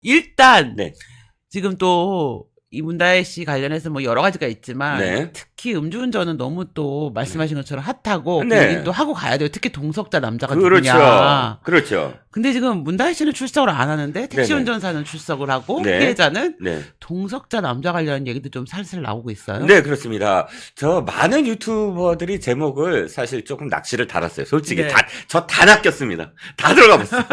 일단 네. 지금 또 이 문다혜 씨 관련해서 뭐 여러 가지가 있지만 네. 특히 음주운전은 너무 또 말씀하신 것처럼 핫하고 네. 그 얘기는 또 하고 가야 돼요. 특히 동석자 남자가 그렇죠. 누구냐. 그렇죠. 근데 지금 문다혜 씨는 출석을 안 하는데 택시 네네. 운전사는 출석을 하고 네. 피해자는 네. 동석자 남자 관련 얘기도 좀 살살 나오고 있어요. 네, 그렇습니다. 저 많은 유튜버들이 제목을 사실 조금 낚시를 달았어요. 솔직히 네. 저 다 낚였습니다. 다 들어가 봤어요.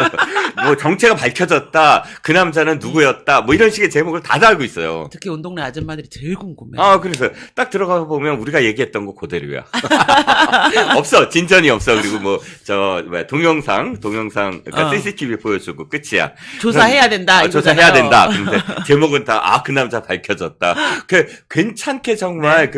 뭐 정체가 밝혀졌다. 그 남자는 누구였다. 뭐 이런 식의 제목을 다 달고 있어요. 특히 온 동네 아줌마들이 제일 궁금해. 그래서 딱 들어가 보면 우리가 얘기했던 거 그대로야. 없어. 진전이 없어. 그리고 동영상, 그러니까 CCTV 보여주고 끝이야. 조사해야 된다. 조사해야 된다. 근데 제목은 다, 그 남자 밝혀졌다. 괜찮게 정말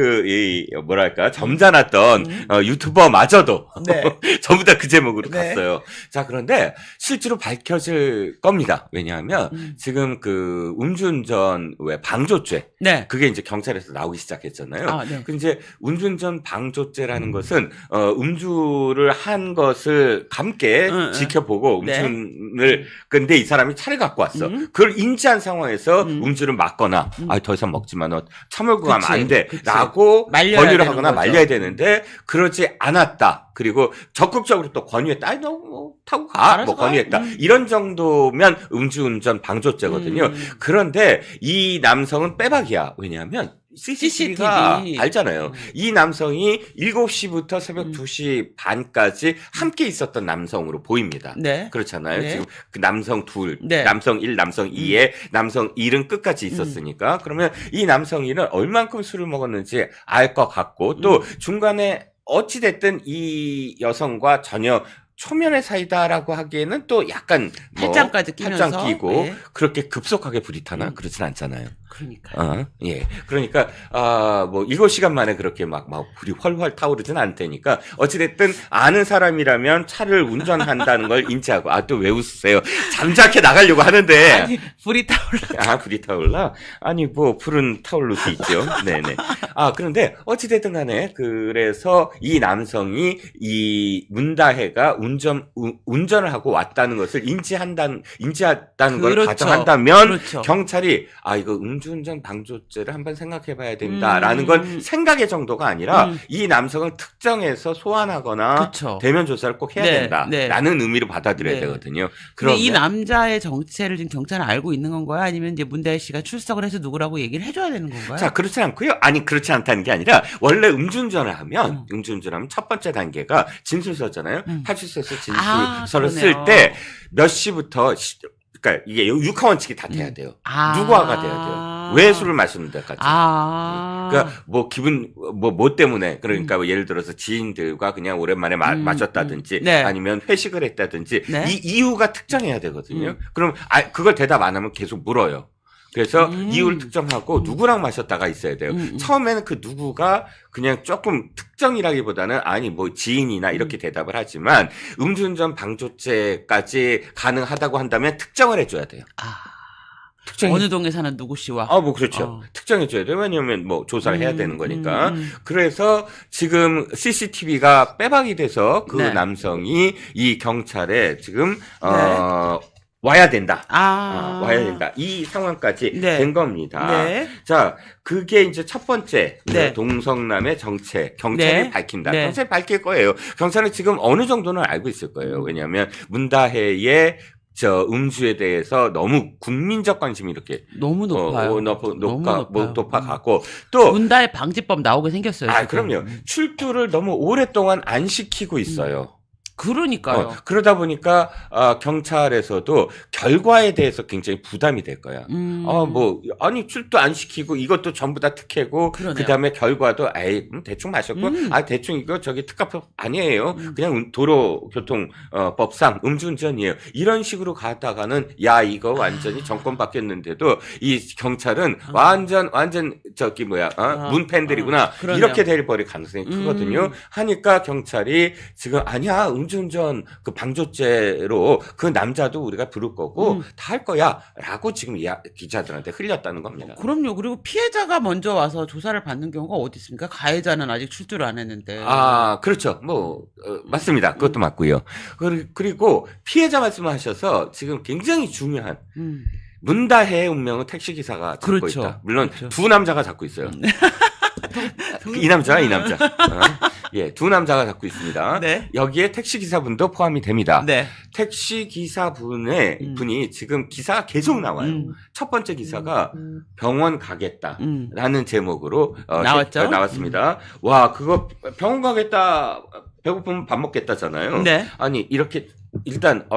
점잖았던, 유튜버마저도. 네. 전부 다 그 제목으로 네. 갔어요. 자, 그런데 실제로 밝혀질 겁니다. 왜냐하면 지금 그 음주운전 방조죄. 네. 그게 이제 경찰에서 나오기 시작했잖아요. 네. 그 이제 운전전 방조죄라는 것은 음주를 한 것을 함께 지켜보고 음주를 근데 이 사람이 차를 갖고 왔어. 그걸 인지한 상황에서 음주를 막거나 더 이상 먹지 마. 너 차 몰고 가면 안 돼라고 권유를 하거나 말려야 되는데 그러지 않았다. 그리고 적극적으로 또 권유했다. 아니 너 뭐 타고 가. 뭐 권유했다. 이런 정도면 음주운전 방조죄거든요. 그런데 이 남성은 빼박이야. 왜냐하면 CCTV가 알잖아요. 이 남성이 7시부터 새벽 2시 반까지 함께 있었던 남성으로 보입니다. 네. 그렇잖아요. 네. 지금 그 남성 둘, 네. 남성 1, 남성 2에 남성 1은 끝까지 있었으니까 그러면 이 남성 1은 얼만큼 술을 먹었는지 알 것 같고 또 중간에 어찌됐든 이 여성과 전혀 초면의 사이다라고 하기에는 또 약간 팔짱까지 끼면서 팔짱 끼고 네. 그렇게 급속하게 불이 타나 그렇진 않잖아요. 그러니까. 예. 그러니까 7시간 만에 그렇게 막 불이 활활 타오르진 않다니까 어찌됐든 아는 사람이라면 차를 운전한다는 걸 인지하고 또 왜 웃으세요? 잠자게 나가려고 하는데 아니 불이 타올라. 불이 타올라? 아니 뭐 불은 타올를 수 있죠. 네네. 그런데 어찌됐든 간에 그래서 이 남성이 이 문다혜가 운전을 하고 왔다는 것을 인지했다는 걸 가정한다면 그렇죠. 경찰이 이거 음주운전 방조죄를 한번 생각해봐야 된다라는 건 생각의 정도가 아니라 이 남성을 특정해서 소환하거나 그쵸. 대면 조사를 꼭 해야 된다라는 의미로 받아들여야 되거든요. 그런데 이 남자의 정체를 지금 경찰은 알고 있는 건가요? 아니면 이제 문다혜 씨가 출석을 해서 누구라고 얘기를 해줘야 되는 건가요? 자, 그렇지 않고요. 아니 그렇지 않다는 게 아니라 원래 음주운전을 하면 첫 번째 단계가 진술서잖아요. 파출소에서 진술서를 쓸 때 몇 시부터 그러니까 이게 육하원칙이 다 돼야 돼요. 누구와가 돼야 돼요. 왜 술을 마시는데까지. 그러니까 뭐 기분 뭐 때문에 그러니까 예를 들어서 지인들과 그냥 오랜만에 마셨다든지 아니면 회식을 했다든지 이 이유가 특정해야 되거든요. 그럼 그걸 대답 안 하면 계속 물어요. 그래서 이유를 특정하고 누구랑 마셨다가 있어야 돼요. 처음에는 그 누구가 그냥 조금 특정이라기보다는 아니 뭐 지인이나 이렇게 대답을 하지만 음주운전 방조죄까지 가능하다고 한다면 특정을 해줘야 돼요. 어느 동에 사는 누구 씨와. 뭐 그렇죠. 특정해줘야 돼요. 왜냐면 뭐 조사를 해야 되는 거니까. 그래서 지금 CCTV가 빼박이 돼서 그 남성이 이 경찰에 지금 와야 된다. 와야 된다. 이 상황까지 된 겁니다. 자, 그게 이제 첫 번째 동성남의 정체, 경찰이 밝힌다. 경찰이 밝힐 거예요. 경찰은 지금 어느 정도는 알고 있을 거예요. 왜냐하면 문다혜의 음주에 대해서 너무 국민적 관심이 이렇게 너무 높아요. 높아가고 또 문다혜 방지법 나오게 생겼어요. 그럼요. 출두를 너무 오랫동안 안 시키고 있어요. 그러니까요. 그러다 보니까 경찰에서도 결과에 대해서 굉장히 부담이 될 거야. 아니 출두 안 시키고 이것도 전부 다 특혜고 그다음에 결과도 대충 마셨고 대충 이거 특가법 아니에요. 그냥 도로교통법상 음주운전이에요. 이런 식으로 가다가는 이거 완전히 정권 바뀌었는데도 이 경찰은 완전 문팬들이구나. 이렇게 돼버릴 가능성이 크거든요. 하니까 경찰이 지금 아니야 음주운전 그 방조죄로 그 남자도 우리가 부를 거고 다 할 거야라고 지금 기자들한테 흘렸다는 겁니다. 그럼요. 그리고 피해자가 먼저 와서 조사를 받는 경우가 어디 있습니까? 가해자는 아직 출두를 안 했는데. 그렇죠. 맞습니다. 그것도 맞고요. 그리고 피해자 말씀하셔서 지금 굉장히 중요한 문다혜의 운명은 택시기사가 잡고 그렇죠. 있다. 물론 그렇죠. 두 남자가 잡고 있어요. 이 남자. 예, 두 남자가 잡고 있습니다. 네. 여기에 택시기사분도 포함이 됩니다. 네. 택시기사분이 지금 기사가 계속 나와요. 첫 번째 기사가 병원 가겠다라는 제목으로 나왔죠. 나왔습니다. 와, 그거 병원 가겠다, 배고프면 밥 먹겠다잖아요. 네. 아니, 이렇게 일단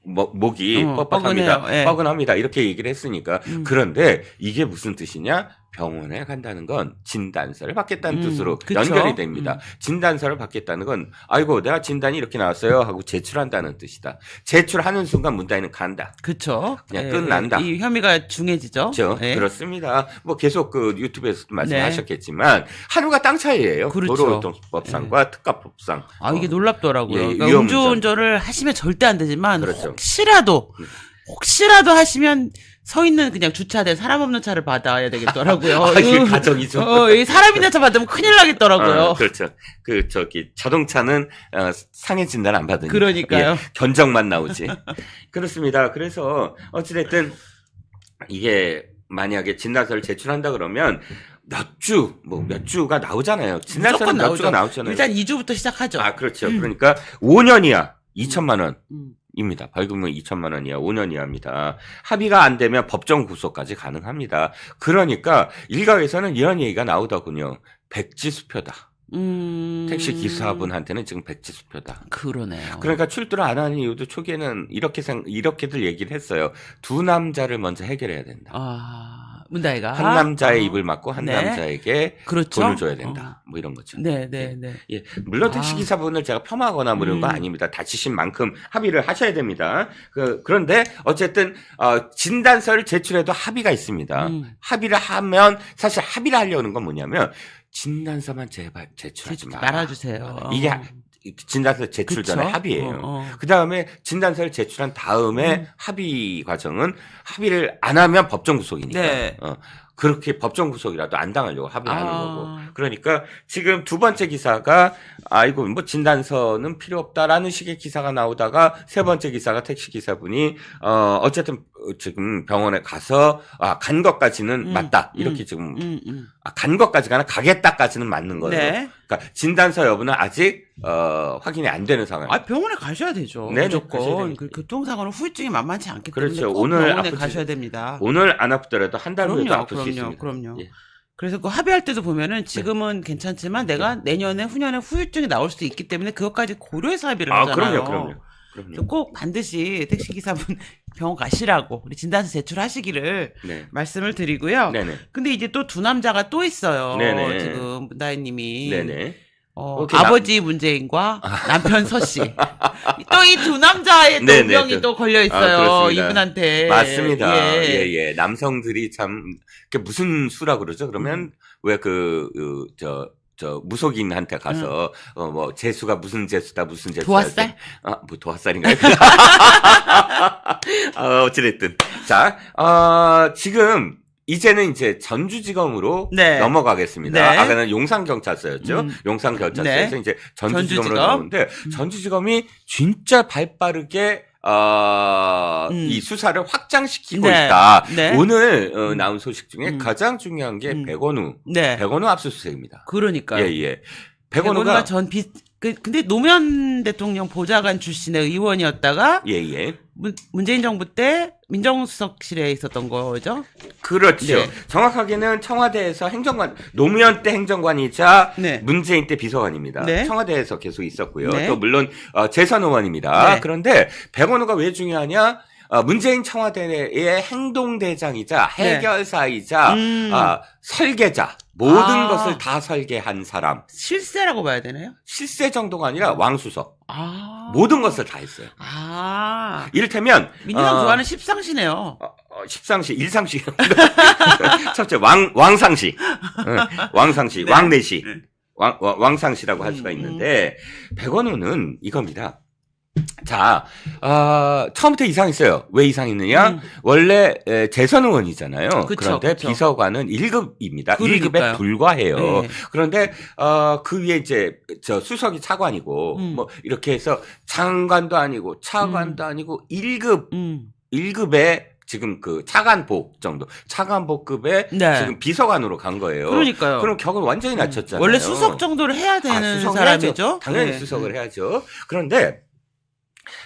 목이 뻑뻑합니다. 예. 뻐근합니다. 이렇게 얘기를 했으니까. 그런데 이게 무슨 뜻이냐? 병원에 간다는 건 진단서를 받겠다는 뜻으로 그쵸? 연결이 됩니다. 진단서를 받겠다는 건 아이고 내가 진단이 이렇게 나왔어요 하고 제출한다는 뜻이다. 제출하는 순간 문다혜는 간다. 그렇죠. 그냥 끝난다. 이 혐의가 중해지죠. 그렇죠. 예. 그렇습니다. 뭐 계속 그 유튜브에서도 말씀하셨겠지만 하루가 땅 차이예요. 그렇죠. 도로교통법상과 특가법상. 아, 이게 놀랍더라고요. 예, 그러니까 위험운전. 음주운전을 하시면 절대 안 되지만 그렇죠. 혹시라도 하시면 서 있는 그냥 주차된 사람 없는 차를 받아야 되겠더라고요. 이게 가정이죠. 이 사람 있는 차 받으면 큰일 나겠더라고요. 그렇죠. 자동차는 상해 진단 안 받으니까. 그러니까요. 예, 견적만 나오지. 그렇습니다. 그래서 어찌됐든 이게 만약에 진단서를 제출한다 그러면 몇 주가 나오잖아요. 진단서는 몇 주가 나오잖아요. 일단 2주부터 시작하죠. 아, 그렇죠. 그러니까 5년 이하 2천만 원. 입니다. 벌금은 2천만 원 이하 5년 이하입니다. 합의가 안 되면 법정 구속까지 가능합니다. 그러니까 일각에서는 이런 얘기가 나오더군요. 백지수표다. 택시 기사분한테는 지금 백지수표다. 그러네요. 그러니까 출두를 안 하는 이유도 초기에는 이렇게들 얘기를 했어요. 두 남자를 먼저 해결해야 된다. 문다혜가 한 남자의 입을 막고 한 네. 남자에게 그렇죠? 돈을 줘야 된다. 뭐 이런 거죠. 네. 예, 물론 택시기사분을 제가 폄하하거나 뭐 이런 거 아닙니다. 다치신 만큼 합의를 하셔야 됩니다. 그런데 어쨌든 진단서를 제출해도 합의가 있습니다. 합의를 하면 사실 합의를 하려는 건 뭐냐면 진단서만 제발 제출하지 말아주세요. 이게 진단서 제출 전에 그쵸? 합의예요. 그 다음에 진단서를 제출한 다음에 합의 과정은 합의를 안 하면 법정 구속이니까. 네. 그렇게 법정 구속이라도 안 당하려고 합의하는 거고. 그러니까 지금 두 번째 기사가 아이고 뭐 진단서는 필요 없다라는 식의 기사가 나오다가 세 번째 기사가 택시 기사분이 어쨌든 지금 병원에 가서 간 것까지는 맞다. 이렇게 지금 간 것까지가 아니라 가겠다까지는 맞는 거예요. 네. 그러니까 진단서 여부는 아직 확인이 안 되는 상황. 병원에 가셔야 되죠. 네, 무조건. 교통사고는 후유증이 만만치 않기 때문에 그렇죠. 꼭 오늘 병원에 아프지. 가셔야 됩니다. 오늘 안 아프더라도 한 달 후에도 아플 수 있습니다. 그럼요. 예. 그래서 그 합의할 때도 보면은 지금은 괜찮지만 내가 내년에 후년에 후유증이 나올 수도 있기 때문에 그것까지 고려해서 합의를 하잖아요. 그럼요. 꼭 반드시 택시기사분 병원 가시라고 우리 진단서 제출하시기를 말씀을 드리고요. 네네. 근데 이제 또 두 남자가 또 있어요. 네네. 지금 문다혜님이 네네. 아버지 문재인과 남편 서씨 또 이 두 남자의 또 운명이 또 걸려 있어요. 이분한테. 맞습니다. 예. 남성들이 참 무슨 수라 그러죠? 그러면 왜 무속인한테 가서 뭐 재수가 무슨 재수다 무슨 재수다. 도화살? 뭐 도화살인가요? 어찌됐든 자, 지금 이제는 이제 전주지검으로 넘어가겠습니다. 네. 아까는 용산경찰서였죠. 용산경찰서에서 이제 전주지검으로 나오는데 전주지검이 진짜 발빠르게 이 수사를 확장시키고 있다. 오늘 나온 소식 중에 가장 중요한 게 백원우 압수수색입니다. 그러니까요. 예. 백원우가 근데 노무현 대통령 보좌관 출신의 의원이었다가 문재인 정부 때 민정수석실에 있었던 거죠? 그렇죠. 정확하게는 청와대에서 노무현 때 행정관이자 문재인 때 비서관입니다. 청와대에서 계속 있었고요. 또 물론 재선 의원입니다. 그런데 백원우가 왜 중요하냐? 문재인 청와대의 행동대장이자 해결사이자 설계자 모든 것을 다 설계한 사람. 실세라고 봐야 되나요? 실세 정도가 아니라 왕수석. 모든 것을 다 했어요. 이를테면 민주당 좋아하는 십상시네요. 십상시, 일상시. 첫째 왕상시. 왕상시, 왕내시. 왕상시라고 할 수가 있는데 백원우는 이겁니다. 자, 처음부터 이상했어요. 왜 이상했느냐? 원래 재선 의원이잖아요. 그런데 비서관은 1급입니다. 1급에 불과해요. 그런데 그 위에 이제 수석이 차관이고 뭐 이렇게 해서 장관도 아니고 차관도 아니고 1급에 지금 그 차관보 정도, 차관보급의 네. 지금 비서관으로 간 거예요. 그러니까요. 그럼 격을 완전히 낮췄잖아요. 원래 수석 정도를 해야 되는 사람이죠. 해야죠. 당연히 네. 수석을 해야죠. 그런데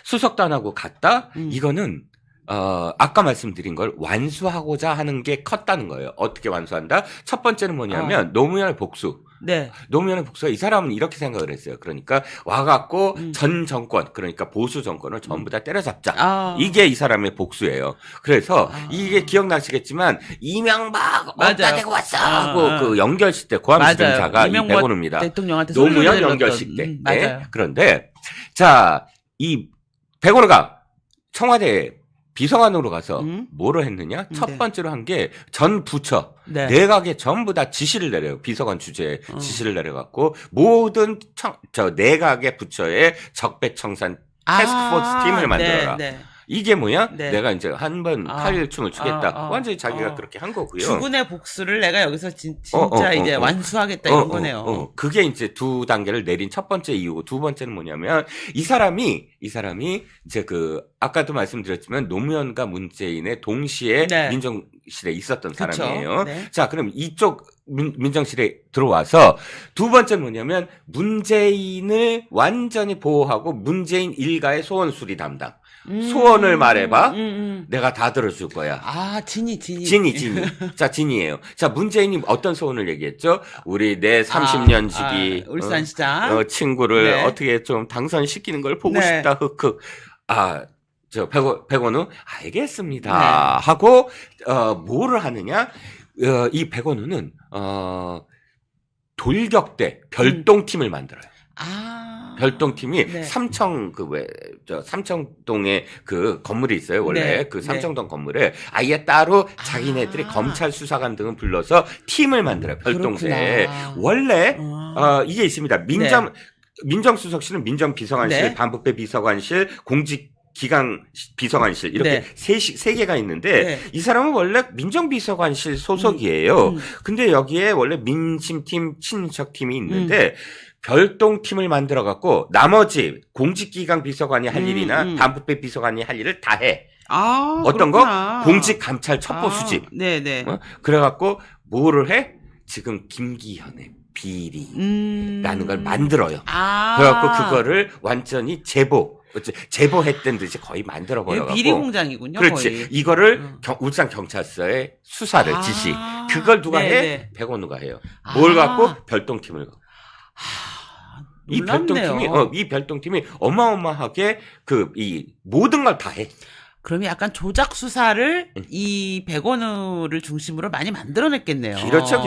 수석도 안 하고 갔다? 이거는 아까 말씀드린 걸 완수하고자 하는 게 컸다는 거예요. 어떻게 완수한다? 첫 번째는 뭐냐면 노무현의 복수. 네. 노무현의 복수가 이 사람은 이렇게 생각을 했어요. 그러니까 와갖고 전 정권, 그러니까 보수 정권을 전부 다 때려잡자. 이게 이 사람의 복수예요. 그래서 이게 기억나시겠지만 이명박 어디다 대고 왔어 하고 그 연결식 때 고함 지정자가 이 백원우입니다. 대통령한테 노무현 연결식 때. 네. 그런데 자, 이 백원우가 청와대 비서관으로 가서 뭐를 했느냐? 첫 번째로 한 게 전 부처, 내각에 전부 다 지시를 내려요. 비서관 주제에 지시를 내려갖고 모든 내각의 부처에 적폐청산 태스크포스 팀을 만들어라. 이게 뭐야? 내가 이제 한번 칼춤을 추겠다. 완전히 자기가 그렇게 한 거고요. 주군의 복수를 내가 여기서 진짜 이제 완수하겠다 이런 거네요. 그게 이제 두 단계를 내린 첫 번째 이유고, 두 번째는 뭐냐면 이 사람이 이제 그 아까도 말씀드렸지만 노무현과 문재인의 동시에 민정실에 있었던 사람이에요. 자, 그럼 이쪽 민정실에 들어와서 두 번째는 뭐냐면 문재인을 완전히 보호하고 문재인 일가의 소원 수리 담당. 소원을 말해봐. 내가 다 들어줄 거야. 진이. 자, 진이에요. 자, 문재인이 어떤 소원을 얘기했죠? 우리 내 30년 지기. 울산시장. 친구를 어떻게 좀 당선시키는 걸 보고 싶다. 흑흑. 백원우? 알겠습니다. 하고, 뭐를 하느냐? 이 백원우는, 돌격대 별동팀을 만들어요. 별동팀이 삼청동에 그 건물이 있어요. 원래 그 삼청동 건물에 아예 따로 자기네들이 검찰 수사관 등을 불러서 팀을 만들어요. 별동대. 원래 이게 있습니다. 민정수석실은 민정비서관실, 반부패 비서관실, 공직기강 비서관실 이렇게 세 개가 있는데 이 사람은 원래 민정비서관실 소속이에요. 근데 여기에 원래 민심팀, 친척팀이 있는데 별동팀을 만들어갖고 나머지 공직기강 비서관이 할 일이나 반부패 비서관이 할 일을 다 해. 어떤 그렇구나. 거? 공직감찰 첩보 수집. 그래갖고 뭐를 해? 지금 김기현의 비리라는 걸 만들어요. 그래갖고 그거를 완전히 제보했던 듯이 거의 만들어버려갖고. 비리 공장이군요. 그렇지. 거의. 이거를 울산 경찰서에 수사를 지시. 그걸 누가 해? 백원우가 해요. 뭘 갖고? 별동팀을 갖고. 이 별동팀이 어마어마하게 이 모든 걸 다 해. 그러면 약간 조작 수사를 이 백원우를 중심으로 많이 만들어냈겠네요. 그렇죠.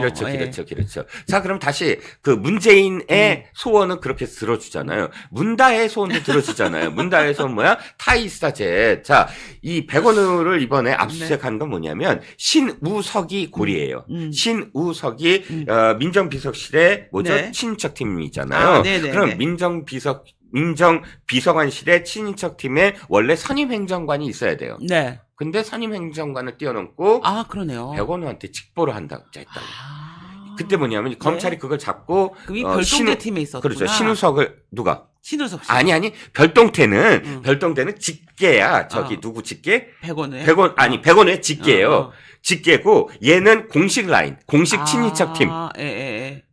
자, 그럼 다시 그 문재인의 소원은 그렇게 들어주잖아요. 문다의 소원도 들어주잖아요. 문다의 소원 뭐야? 타이스타제. 자, 이 백원우를 이번에 압수수색한 건 뭐냐면 신우석이 고리예요. 신우석이 민정비서실의 친인척팀이잖아요. 그럼 민정비서관실의 친인척팀에 원래 선임행정관이 있어야 돼요. 근데 선임행정관을 뛰어넘고 그러네요. 백원우한테 직보를 한다고 했다고. 그때 뭐냐면 검찰이 그걸 잡고 이 별동대 팀에 있었구나. 그렇죠. 신우석을 누가? 신우석 씨. 아니 별동대는 직계야. 누구 직계? 백원우의? 백원우의 직계예요. 직계고 얘는 공식 라인, 공식 친인척팀.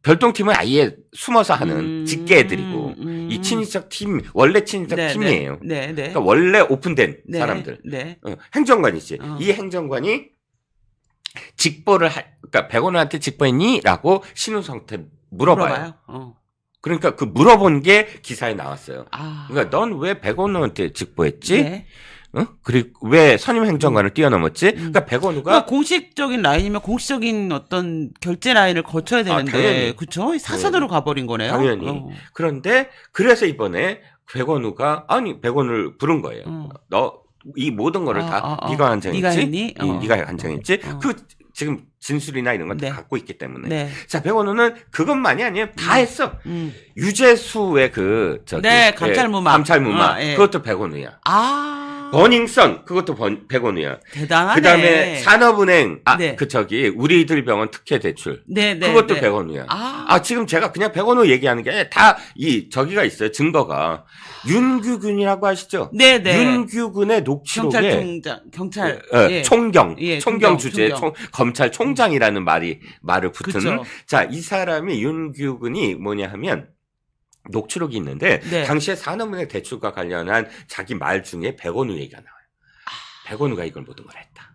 별동팀은 아예 숨어서 하는 직계들이고 이 친인척팀 원래 친인척팀이에요. 그러니까 원래 오픈된 사람들. 행정관이지. 이 행정관이 직보를 그러니까 백원우한테 직보했니?라고 신우석한테 물어봐요. 그러니까 그 물어본 게 기사에 나왔어요. 그러니까 넌 왜 백원우한테 직보했지? 그리고 왜 선임행정관을 뛰어넘었지? 그러니까 백원우가 공식적인 라인이면 공식적인 어떤 결제 라인을 거쳐야 되는데, 그렇죠? 사선으로 가버린 거네요. 당연히. 그런데 그래서 이번에 백원우가 백원우를 부른 거예요. 너 이 모든 거를 다 네가 한정했지? 네가 한정했지? 그 지금 진술이나 이런 건 다 갖고 있기 때문에. 자, 백원우는 그것만이 아니에요. 다 했어. 유재수의 감찰무마. 그것도 백원우야. 버닝썬 그것도 백원우야. 대단하네. 그다음에 산업은행 우리들 병원 특혜 대출. 그것도 백원우야. 지금 제가 그냥 백원우 얘기하는 게 아니라 다 저기가 있어요. 증거가. 윤규근이라고 아시죠? 네네. 윤규근의 녹취록에 경찰 예. 총경 주제 총경. 검찰총장이라는 말을 붙은 그쵸. 자, 이 사람이 윤규근이 뭐냐 하면 녹취록이 있는데 네. 당시에 산업은행 대출과 관련한 자기 말 중에 백원우 얘기가 나와요. 백원우가 이걸 모든 걸 했다.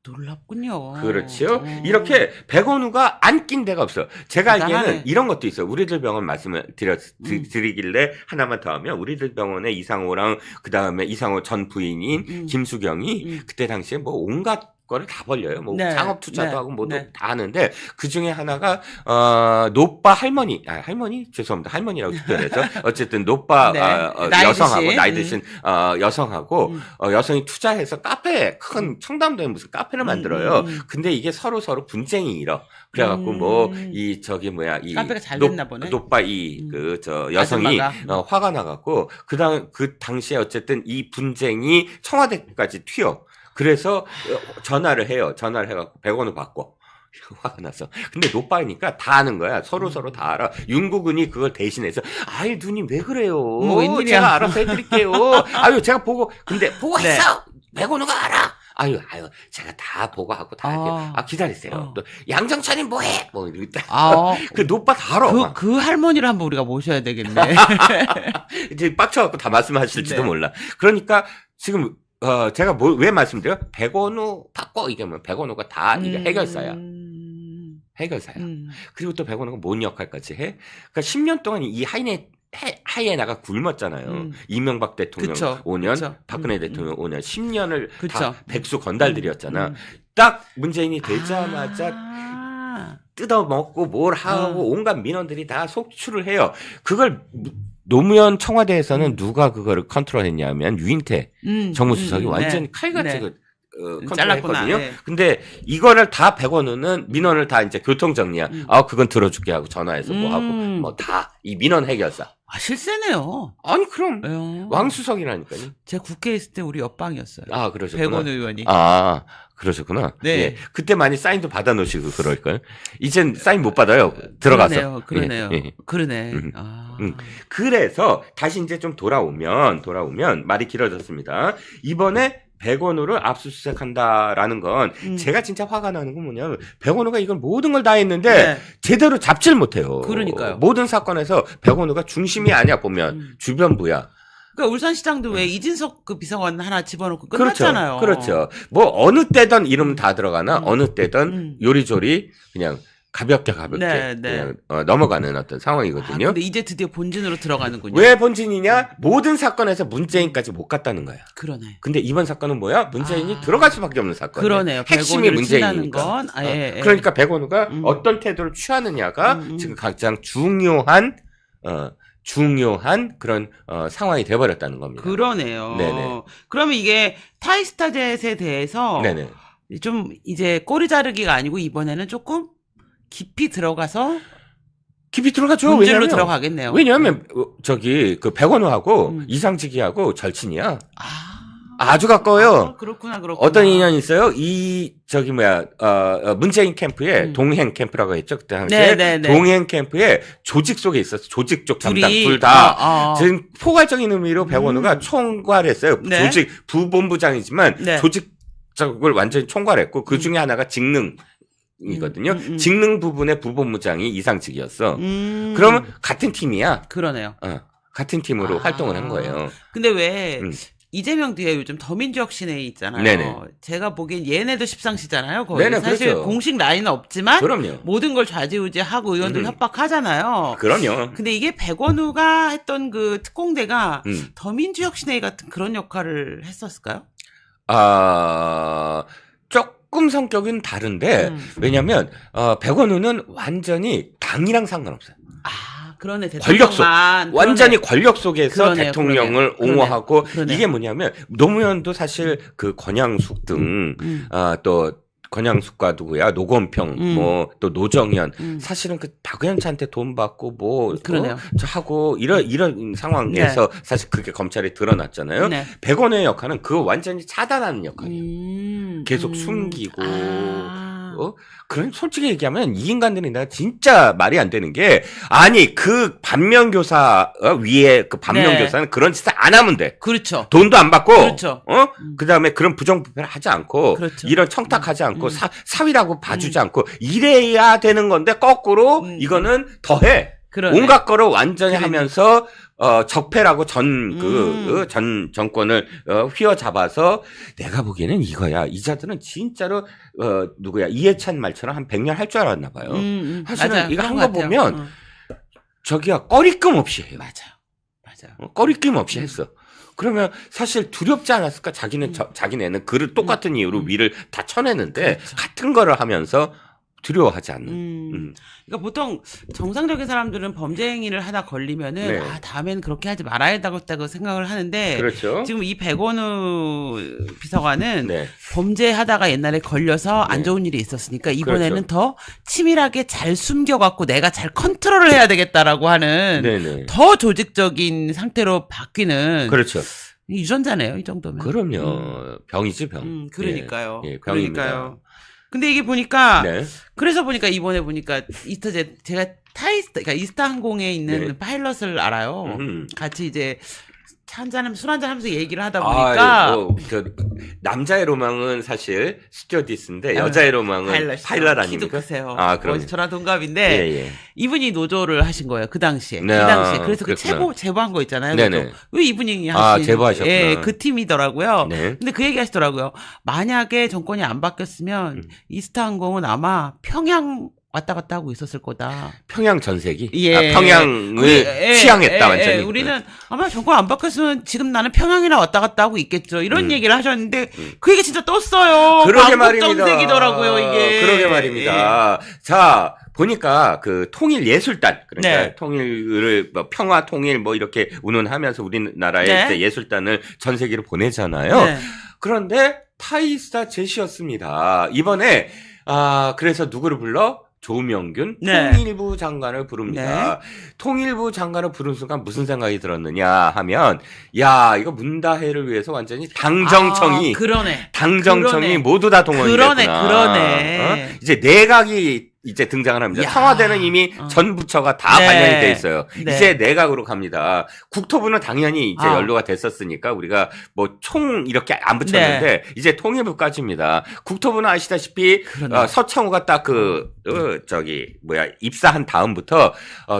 놀랍군요. 그렇죠. 이렇게 백원우가 안 낀 데가 없어. 제가 대단하네. 알기에는 이런 것도 있어요. 우리들 병원 말씀을 드리길래 하나만 더 하면 우리들 병원의 이상호랑 그 다음에 이상호 전 부인인 김수경이 그때 당시에 뭐 온갖 거를 다 벌려요. 뭐 네. 창업 투자도 네. 하고 뭐도 네. 다 하는데 그 중에 하나가 노빠 할머니, 할머니 죄송합니다. 할머니라고 표현해서 어쨌든 노빠 네. 여성하고 드신. 나이 드신 여성하고 여성이 투자해서 카페 큰 청담도에 무슨 카페를 만들어요. 근데 이게 서로 분쟁이 일어. 그래갖고 뭐 이 저기 뭐야 이 카페가 잘 됐나 보네. 노빠 여성이 아줌마가. 화가 나갖고 그 당시에 어쨌든 이 분쟁이 청와대까지 튀어. 그래서 전화를 해요. 전화를 해갖고 100원을 받고. 화가 났어. 근데 노빠이니까 다 아는 거야. 서로 다 알아. 윤구근이 그걸 대신해서, 아이, 누님 왜 그래요? 웬일이야. 제가 알아서 해드릴게요. 아유, 제가 보고 했어! 100원우가 알아! 아유, 제가 다 보고 하고 다 할게요. 기다리세요. 또, 양정찬이 뭐해? 뭐, 이러겠다. 그 노빠 다 알아. 그 할머니를 한번 우리가 모셔야 되겠네. 이제 빡쳐갖고 다 말씀하실지도 네. 몰라. 그러니까, 지금, 제가 왜 말씀드려요? 백원우 바꿔 이게 뭐 백원우가 다 이게 해결사야. 해결사야. 그리고 또 백원우가 뭔 역할까지 해? 그러니까 10년 동안 이 하이에나가 굶었잖아요. 이명박 대통령 그쵸, 5년, 그쵸. 박근혜 대통령 5년, 10년을 그쵸. 다 백수 건달들이었잖아. 딱 문재인이 되자마자 뜯어먹고 뭘 하고 온갖 민원들이 다 속출을 해요. 그걸 노무현 청와대에서는 누가 그거를 컨트롤했냐면 유인태 정무수석이 완전 칼같이 컨트롤했거든요. 네. 근데 이거를 다 백원우는 민원을 다 이제 교통정리야. 그건 들어줄게 하고 전화해서 뭐 하고 뭐 다 이 민원 해결사. 실세네요. 아니 그럼 왕수석이라니까요. 제가 국회에 있을 때 우리 옆방이었어요. 그러셨구나. 백원 의원이. 그러셨구나. 네. 예. 그때 많이 사인도 받아놓으시고 그럴걸. 이젠 사인 못 받아요. 들어가서. 그러네요. 예. 그러네. 그래서 다시 이제 좀 돌아오면 말이 길어졌습니다. 이번에 백원우를 압수수색한다라는 건 제가 진짜 화가 나는 건 뭐냐면 백원우가 이걸 모든 걸 다 했는데 제대로 잡질 못해요. 그러니까요. 모든 사건에서 백원우가 중심이 아니야 보면 주변부야. 그러니까 울산시장도 왜 이진석 그 비서관 하나 집어넣고 끝났잖아요. 그렇죠. 뭐 어느 때든 이름 다 들어가나 어느 때든 요리조리 그냥 가볍게 그냥 넘어가는 어떤 상황이거든요. 근데 이제 드디어 본진으로 들어가는군요. 왜 본진이냐? 모든 사건에서 문재인까지 못 갔다는 거야. 그러네. 근데 이번 사건은 뭐야? 문재인이 들어갈 수밖에 없는 사건이에요. 그러네요. 핵심이 문재인이니까. 건. 그러니까 백원우가 어떤 태도를 취하느냐가 지금 가장 중요한 그런 상황이 돼버렸다는 겁니다. 그러네요. 네네. 그러면 이게 타이스타젯에 대해서 네네. 좀 이제 꼬리 자르기가 아니고 이번에는 조금 깊이 들어가서 들어가죠. 본질로 들어가겠네요. 왜냐하면 그 백원우하고 이상직이하고 절친이야. 아주 가까워요. 그렇구나. 어떤 인연이 있어요? 문재인 캠프에 동행 캠프라고 했죠. 그때 당시에 동행 캠프에 조직 속에 있었어. 조직 쪽 담당 둘 다. 지금 포괄적인 의미로 백원우가 총괄했어요. 네. 조직 부본부장이지만 조직적을 완전히 총괄했고 그 중에 하나가 직능이거든요. 직능 부분의 부본부장이 이상직이었어. 그러면 같은 팀이야. 그러네요. 같은 팀으로 활동을 한 거예요. 근데 왜 이재명 뒤에 요즘 더민주혁 신회 있잖아요. 네네. 제가 보기엔 얘네도 십상시잖아요. 거의. 네네, 사실 그렇죠. 공식 라인은 없지만 그럼요. 모든 걸 좌지우지하고 의원들 협박하잖아요. 그럼요. 근데 이게 백원우가 했던 그 특공대가 더민주혁 신회 같은 그런 역할을 했었을까요? 조금 성격은 다른데 왜냐면 백원우는 완전히 당이랑 상관없어요. 그러네. 권력 속 대통령만. 완전히 권력 속에서 그러네요, 대통령을 그러네요. 옹호하고 그러네요. 이게 뭐냐면 노무현도 사실 그 권양숙 등 또 권양숙과 누구야 노건평 뭐 또 노정현 사실은 그 박영찬한테 돈 받고 뭐 그러네요. 하고 이런 상황에서 사실 그게 검찰에 드러났잖아요. 네. 백원우의 역할은 그거 완전히 차단하는 역할이에요. 계속 숨기고 그런 솔직히 얘기하면 이 인간들이 내가 진짜 말이 안 되는 게 아니 그 반면교사 위에 그 반면교사는 그런 짓을 안 하면 돼. 그렇죠. 돈도 안 받고 그렇죠. 그다음에 그런 부정부패를 하지 않고 그렇죠. 이런 청탁하지 않고 사위라고 봐주지 않고 이래야 되는 건데 거꾸로 이거는 더해. 그러네. 온갖 거를 완전히 하면서 적폐라고 전 정권을 휘어잡아서 내가 보기에는 이거야. 이 자들은 진짜로 누구야 이해찬 말처럼 한 100년 할 줄 알았나 봐요. 사실은 맞아요. 이거 한 거 보면 저기야 꺼리낌 없이 해요. 맞아요. 꺼리낌 없이 했어. 그러면 사실 두렵지 않았을까? 자기네는 그를 똑같은 이유로 위를 다 쳐내는데 그렇죠. 같은 거를 하면서 두려워하지 않는. 그러니까 보통 정상적인 사람들은 범죄 행위를 하다 걸리면은 네. 다음에는 그렇게 하지 말아야 되겠다고 생각을 하는데 그렇죠. 지금 이 백원우 비서관은 네. 범죄하다가 옛날에 걸려서 안 좋은 일이 있었으니까 이번에는 더 치밀하게 잘 숨겨갖고 내가 잘 컨트롤을 해야 되겠다라고 하는 네네. 더 조직적인 상태로 바뀌는 그렇죠. 유전자네요, 이 정도면. 그럼요. 병이지 병. 그러니까요. 예, 병입니다. 그러니까요. 근데 이게 보니까 네. 그래서 보니까 이번에 보니까 제가 그러니까 이스타 항공에 있는 네. 파일럿을 알아요. 음. 같이 이제 술 한잔 하면서 얘기를 하다 보니까 남자의 로망은 사실 스튜어디스인데 아, 여자의 로망은 파일럿 키도 아닙니까? 크세요. 그럼 저랑 동갑인데 예. 이분이 노조를 하신 거예요. 그 당시에. 네, 이 당시에. 그래서 그 그렇구나. 제보한 거 있잖아요. 네네. 왜 이분이 하신 제보하셨구나. 예, 그 팀이더라고요. 네. 근데 그 얘기 하시더라고요. 만약에 정권이 안 바뀌었으면 이스타 항공은 아마 평양 왔다 갔다 하고 있었을 거다. 평양 전세기? 예. 평양을 취향했다, 완전히. 우리는 아마 정권 안 바뀌었으면 지금 나는 평양이나 왔다 갔다 하고 있겠죠. 이런 얘기를 하셨는데, 그 얘기 진짜 떴어요. 그러게 말입니다. 전세기더라고요, 이게. 그러게 말입니다. 자, 보니까 그 통일예술단, 그러니까 네. 통일을, 평화 통일 이렇게 운운하면서 우리나라의 네. 이제 예술단을 전세기로 보내잖아요. 네. 그런데 타이스타 제시였습니다. 이번에, 그래서 누구를 불러? 조명균 네. 통일부 장관을 부릅니다. 통일부 장관을 부른 순간 무슨 생각이 들었느냐 하면, 야, 이거 문다혜를 위해서 완전히 당정청이, 그러네. 당정청이 모두 다 동원이 됐구나. 그러네. 이제 내각이 이제 등장을 합니다. 야. 청와대는 이미 전 부처가 다 네. 반영이 돼 있어요. 네. 이제 내각으로 갑니다. 국토부는 당연히 이제 아. 연루가 됐었으니까 우리가 총 이렇게 안 붙였는데 이제 통일부까지입니다. 국토부는 아시다시피 서창호가 딱 입사한 다음부터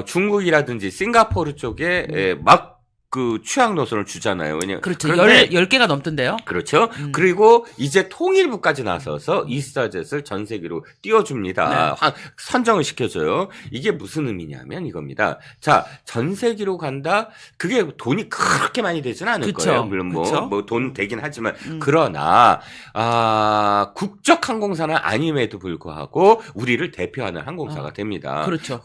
중국이라든지 싱가포르 쪽에 막 그 취향 노선을 주잖아요. 그렇죠. 그런데 10개가 넘던데요? 그렇죠. 그리고 이제 통일부까지 나서서 이스타젯을 전 세계로 띄워줍니다. 네. 선정을 시켜줘요. 이게 무슨 의미냐면 이겁니다. 자, 전 세계로 간다? 그게 돈이 그렇게 많이 되진 않을 그쵸. 거예요. 물론 그쵸. 돈 되긴 하지만. 그러나, 국적 항공사는 아님에도 불구하고 우리를 대표하는 항공사가 됩니다. 그렇죠.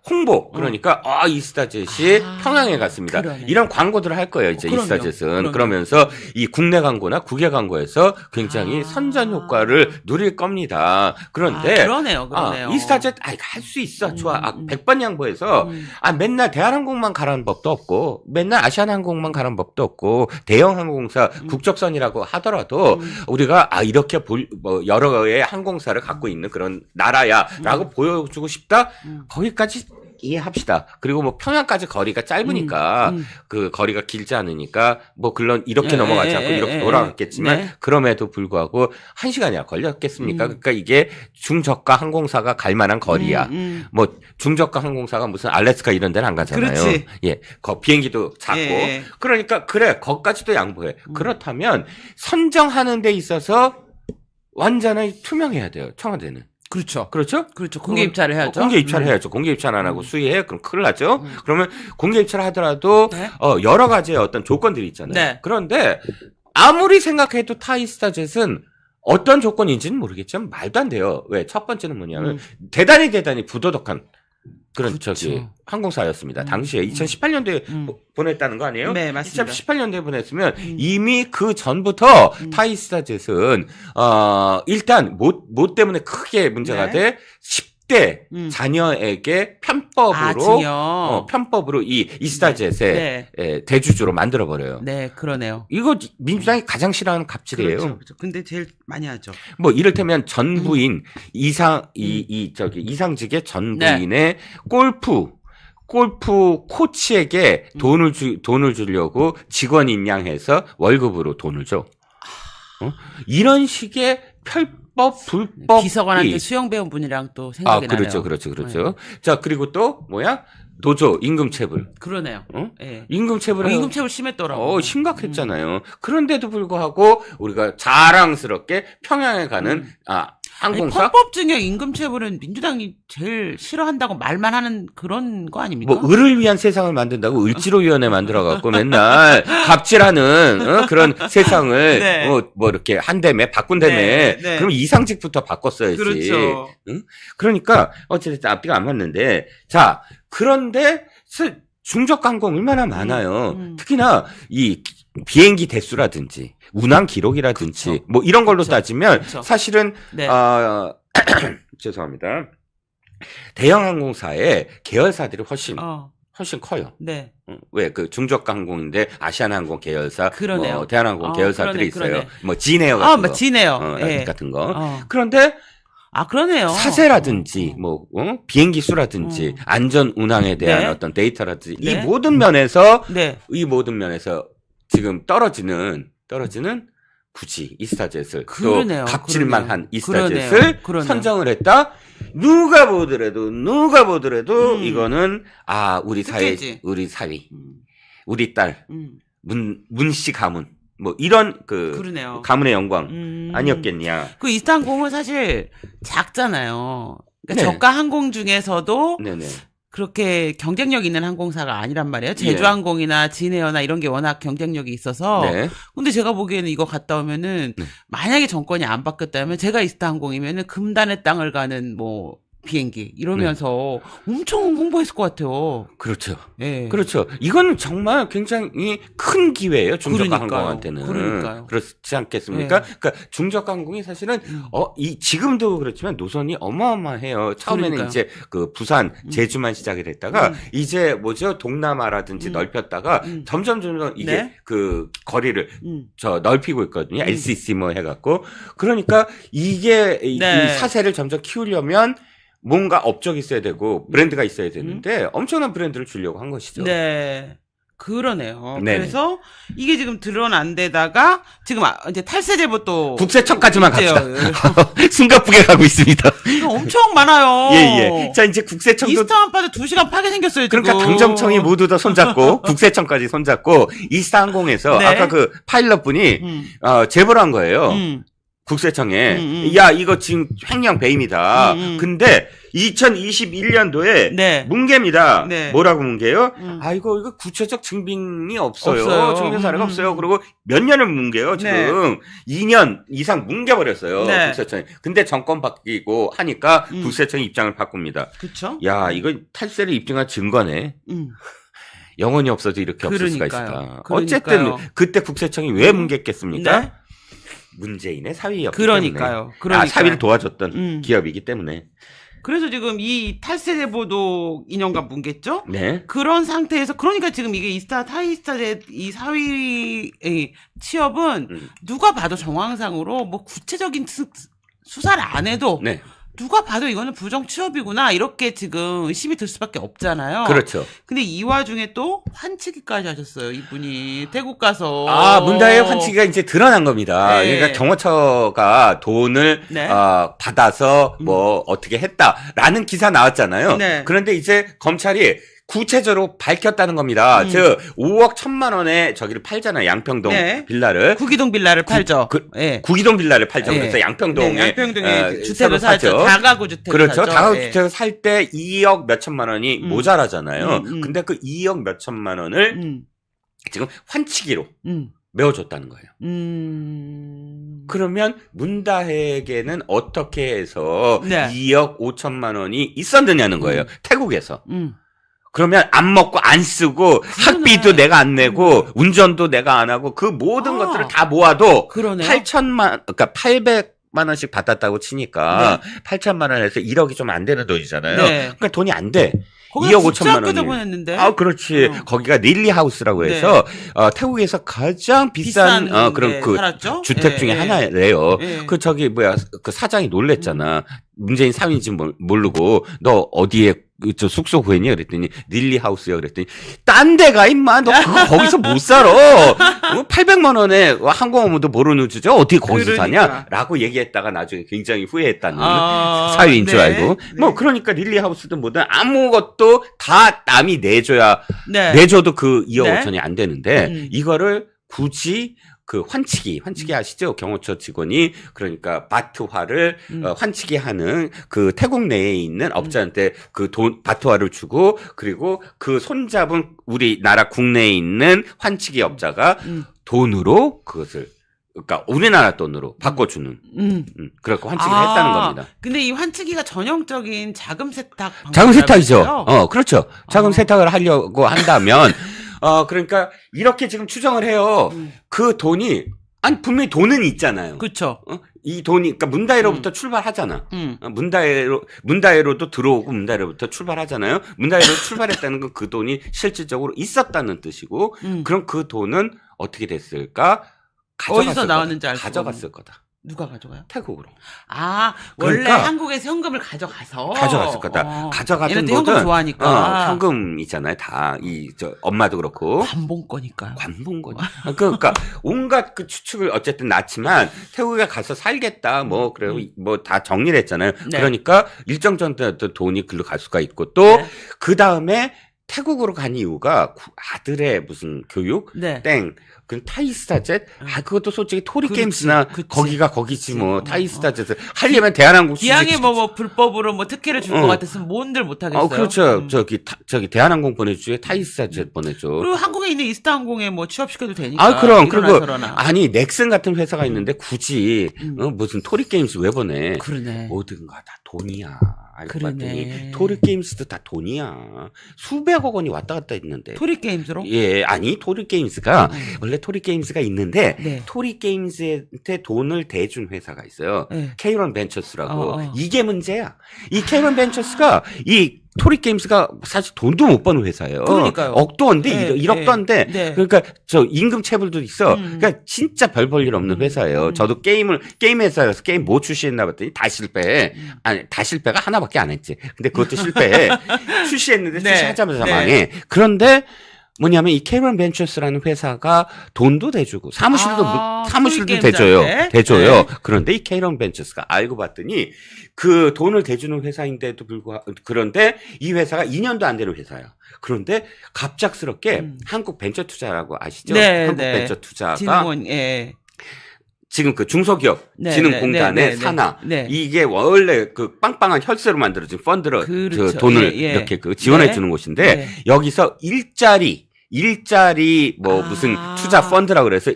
홍보. 그러니까, 이스타젯이 평양에 갔습니다. 그러네. 이런 광고들을 할 거예요, 이제 그럼요. 이스타젯은. 그러면서 이 국내 광고나 국외 광고에서 굉장히 선전 효과를 누릴 겁니다. 그런데, 그러네요. 이스타젯, 할 수 있어. 좋아. 100번 양보해서, 맨날 대한항공만 가라는 법도 없고, 맨날 아시아나항공만 가라는 법도 없고, 대형 항공사 국적선이라고 하더라도, 우리가, 이렇게 여러 개의 항공사를 갖고 있는 그런 나라야, 라고 보여주고 싶다? 거기까지 이해합시다. 그리고 평양까지 거리가 짧으니까 그 거리가 길지 않으니까 물론 이렇게 넘어가지 않고 이렇게 돌아갔겠지만 그럼에도 불구하고 1시간이나 걸렸겠습니까? 그러니까 이게 중저가 항공사가 갈 만한 거리야. 중저가 항공사가 무슨 알래스카 이런 데는 안 가잖아요. 그렇지. 예. 비행기도 작고. 그러니까 그래. 거기까지도 양보해. 그렇다면 선정하는 데 있어서 완전히 투명해야 돼요. 청와대는. 그렇죠. 그렇죠? 공개 입찰을 해야죠. 공개 입찰을 해야죠. 공개 입찰 안 하고 수의해? 그럼 큰일 나죠? 그러면 공개 입찰을 하더라도, 여러 가지의 어떤 조건들이 있잖아요. 네. 그런데, 아무리 생각해도 타이스타젯은 어떤 조건인지는 모르겠지만 말도 안 돼요. 왜? 첫 번째는 뭐냐면, 대단히 부도덕한 그런 항공사였습니다. 당시에 2018년도에 보냈다는 거 아니에요? 네, 맞습니다. 2018년도에 보냈으면 이미 그 전부터 타이스타젯은 일단 뭐 때문에 크게 문제가 돼? 그때 자녀에게 편법으로 증여. 편법으로 이 이스타젯의 대주주로 만들어 버려요. 네, 그러네요. 이거 민주당이 가장 싫어하는 갑질이에요. 그렇죠, 그렇죠. 근데 제일 많이 하죠. 뭐 이를테면 전 부인 이상직의 전 부인의 골프 코치에게 돈을 주려고 직원 임명해서 월급으로 돈을 줘. 이런 식의 불법 비서관한테 수영 배운 분이랑 또 생각이 나네요. 그렇죠. 자, 그리고 또 노조 임금체불. 그러네요. 네. 임금체불. 임금체불 심했더라고. 심각했잖아요. 그런데도 불구하고 우리가 자랑스럽게 평양에 가는 항공사. 편법증여 임금체불은 민주당이 제일 싫어한다고 말만 하는 그런 거 아닙니까? 뭐 을을 위한 세상을 만든다고 을지로위원회 만들어갖고 맨날 갑질하는 그런 세상을 뭐 이렇게 한다며 바꾼다며. 그럼 이상직부터 바꿨어야지. 그렇죠. 그러니까 어쨌든 앞뒤가 안 맞는데 자 그런데 중저가항공 얼마나 많아요. 특히나 이 비행기 대수라든지 운항 기록이라든지 그쵸. 뭐 이런 걸로 그쵸. 따지면 그쵸. 사실은 죄송합니다. 대형 항공사의 계열사들이 훨씬 커요. 네. 왜 그 중저가 항공인데 아시아나항공 계열사, 그러네요. 뭐 대한항공 계열사들이 있어요. 그러네. 뭐 진에어 같은 거, 진에어 같은 거. 그런데 그러네요. 사세라든지 뭐 비행기 수라든지 안전 운항에 대한 어떤 데이터라든지 이 모든 면에서 지금 떨어지는 굳이 이스타젯을 또 갑질만 한 이스타젯을 선정을 했다. 누가 보더라도 이거는 우리 사위 우리 딸 문씨 가문 뭐 이런 그러네요. 가문의 영광 아니었겠냐. 그 이스타항공은 사실 작잖아요. 그러니까 저가 항공 중에서도 그렇게 경쟁력 있는 항공사가 아니란 말이에요. 제주항공이나 진에어나 이런 게 워낙 경쟁력이 있어서. 근데 제가 보기에는 이거 갔다 오면은 만약에 정권이 안 바뀌었다면 제가 이스타항공이면은 금단의 땅을 가는 뭐 비행기 이러면서 엄청 홍보했을 것 같아요. 그렇죠. 네. 그렇죠. 이건 정말 굉장히 큰 기회예요. 중저가 항공한테는. 그러니까요. 그렇지 않겠습니까? 그러니까 중저가 항공이 사실은 지금도 그렇지만 노선이 어마어마해요. 처음에는 이제 그 부산, 제주만 시작이 됐다가 이제 동남아라든지 넓혔다가 점점 이게 그 거리를 넓히고 있거든요. LCC 뭐 해갖고. 그러니까 이게 이 사세를 점점 키우려면 뭔가 업적이 있어야 되고 브랜드가 있어야 되는데 엄청난 브랜드를 주려고 한 것이죠. 네. 그러네요. 그래서 이게 지금 드러난 데다가 지금 이제 탈세 제보 또 국세청까지만 갑시다. 숨가쁘게 가고 있습니다. 이거 엄청 많아요. 예. 자, 이제 국세청도 이스타만 빠져 2시간 파게 생겼어요, 지금. 그러니까 당정청이 모두 다 손잡고 국세청까지 손잡고 이스타항공에서 아까 그 파일럿 분이 제보를 한 거예요. 국세청에 야 이거 지금 횡령 배임이다. 근데 2021년도에 문제입니다. 뭐라고 문제요? 이거 구체적 증빙이 없어요. 증빙 사례가 없어요. 그리고 몇 년을 문제요 지금 2년 이상 뭉개버렸어요. 국세청이. 근데 정권 바뀌고 하니까 국세청이 입장을 바꿉니다. 그렇죠? 야 이거 탈세를 입증한 증거네. 영혼이 없어도 이렇게 없을 수가 있다. 어쨌든 그때 국세청이 왜 뭉갰겠습니까? 문재인의 사위였기 그러니까요. 때문에. 사위를 도와줬던 기업이기 때문에. 그래서 지금 이 탈세 제보도 2년간 뭉갰죠? 네. 그런 상태에서 그러니까 지금 이게 타이스타젯 이 사위 취업은 누가 봐도 정황상으로 뭐 구체적인 수사를 안 해도 누가 봐도 이거는 부정 취업이구나 이렇게 지금 의심이 들 수밖에 없잖아요. 그렇죠. 근데 이 와중에 또 환치기까지 하셨어요. 이분이 태국 가서. 문다의 환치기가 이제 드러난 겁니다. 그러니까 경호처가 돈을 받아서 뭐 어떻게 했다라는 기사 나왔잖아요. 그런데 이제 검찰이 구체적으로 밝혔다는 겁니다. 즉 5억 1천만 원에 저기를 팔잖아요. 양평동 빌라를. 구기동 빌라를 팔죠. 구기동 빌라를 팔죠. 그래서 양평동에 주택을 사죠. 다가구 주택을 그렇죠. 사죠. 다가구 주택을 살 때 2억 몇 천만 원이 모자라잖아요. 근데 그 2억 몇 천만 원을 지금 환치기로 메워줬다는 거예요. 그러면 문다혜에게는 어떻게 해서 2억 5천만 원이 있었느냐는 거예요. 태국에서. 그러면 안 먹고 안 쓰고 학비도 내가 안 내고 운전도 내가 안 하고 그 모든 것들을 다 모아도 800 800만 원씩 받았다고 치니까 8천만 원에서 1억이 좀 안 되는 돈이잖아요. 그러니까 돈이 안 돼. 2억 5천만 원이. 보냈는데. 그렇지. 거기가 릴리 하우스라고 해서 태국에서 가장 비싼 그런 그 살았죠? 주택 중에 하나래요. 그 저기 그 사장이 놀랬잖아. 문재인 사위인지 모르고 너 어디에 저 숙소 구했니? 그랬더니 릴리 하우스요. 그랬더니 딴 데가 임마 너 그거 거기서 못 살아. 800만 원에 항공업무도 모르는 주죠. 어떻게 거기서 사냐? 라고 얘기했다가 나중에 굉장히 후회했다는 사위인 줄 알고. 뭐 그러니까 릴리 하우스든 뭐든 아무것도 다 남이 내줘야 내줘도 그 2억 5천이 안 되는데 이거를 굳이 그 환치기 아시죠? 경호처 직원이 그러니까 바트화를 환치기 하는 그 태국 내에 있는 업자한테 그 돈 바트화를 주고 그리고 그 손잡은 우리나라 국내에 있는 환치기 업자가 돈으로 그것을 그러니까 우리나라 돈으로 바꿔주는 그렇게 환치기를 했다는 겁니다. 근데 이 환치기가 전형적인 자금 세탁 자금 세탁이죠. 그렇죠. 자금 세탁을 하려고 한다면 그러니까 이렇게 지금 추정을 해요. 그 돈이 아니 분명히 돈은 있잖아요. 그렇죠. 이 돈이 그러니까 문다이로부터 출발하잖아. 문다이로도 들어오고 문다이로부터 출발하잖아요. 문다이로 출발했다는 건 그 돈이 실질적으로 있었다는 뜻이고 그럼 그 돈은 어떻게 됐을까? 어디서 나왔는지 알고 가져갔을 거다. 누가 가져가요? 태국으로. 원래 그러니까 한국에서 현금을 가져갔을 거다. 가져갔던 얘네들 현금 좋아하니까. 현금이잖아요. 다 엄마도 그렇고. 관봉거니까요. 그러니까 온갖 그 추측을 어쨌든 낳지만 태국에 가서 살겠다. 뭐 그래요. 뭐 다 정리를 했잖아요. 그러니까 일정 정도 돈이 글로 갈 수가 있고 또 그 다음에 태국으로 간 이유가 아들의 무슨 교육 땡. 그 타이스타젯 그것도 솔직히 토리 게임스나 거기가 거기지 뭐 타이스타젯을 하려면 대한항공 기왕에 뭐 불법으로 뭐 특혜를 줄 것 같았으면 뭔들 못 하겠어요. 그렇죠. 저기 대한항공 보내주에 타이스타젯 보내줘. 그리고 한국에 있는 이스타항공에 뭐 취업시켜도 되니까. 그럼 그리고 아니 넥슨 같은 회사가 있는데 굳이 무슨 토리 게임스 왜 보내? 그러네. 모든가 다 돈이야. 알고 봤더니 토리 게임스도 다 돈이야. 수백억 원이 왔다 갔다 했는데. 토리 게임스로? 아니 토리 게임스가 원래 토리 게임스가 있는데 토리 게임스한테 돈을 대준 회사가 있어요. K-런 벤처스라고. 이게 문제야. 이 K-런 벤처스가 이 토리 게임스가 사실 돈도 못 버는 회사예요. 그러니까요. 억도 안 돼, 1억도 안 돼. 그러니까 저 임금 체불도 있어. 그러니까 진짜 별 볼 일 없는 회사예요. 저도 게임 회사에서 게임 뭐 출시했나 봤더니 다 실패해. 아니 다 실패가 하나밖에 안 했지. 근데 그것도 실패해. 출시했는데 출시하자마자 망해. 그런데 뭐냐면 이 K-런 벤처스라는 회사가 돈도 대주고 사무실도 대줘요. 그런데 이 K-런 벤처스가 알고 봤더니 그 돈을 대주는 회사인데도 불구하고 그런데 이 회사가 2년도 안 되는 회사야. 그런데 갑작스럽게 한국 벤처 투자라고 아시죠? 한국 벤처 투자가 진흥원, 지금 그 중소기업 진흥공단의 산하 이게 원래 그 빵빵한 혈세로 만들어진 펀드로 그렇죠. 돈을 이렇게 그 지원해 주는 곳인데 여기서 일자리 뭐 무슨 투자 펀드라고 그래서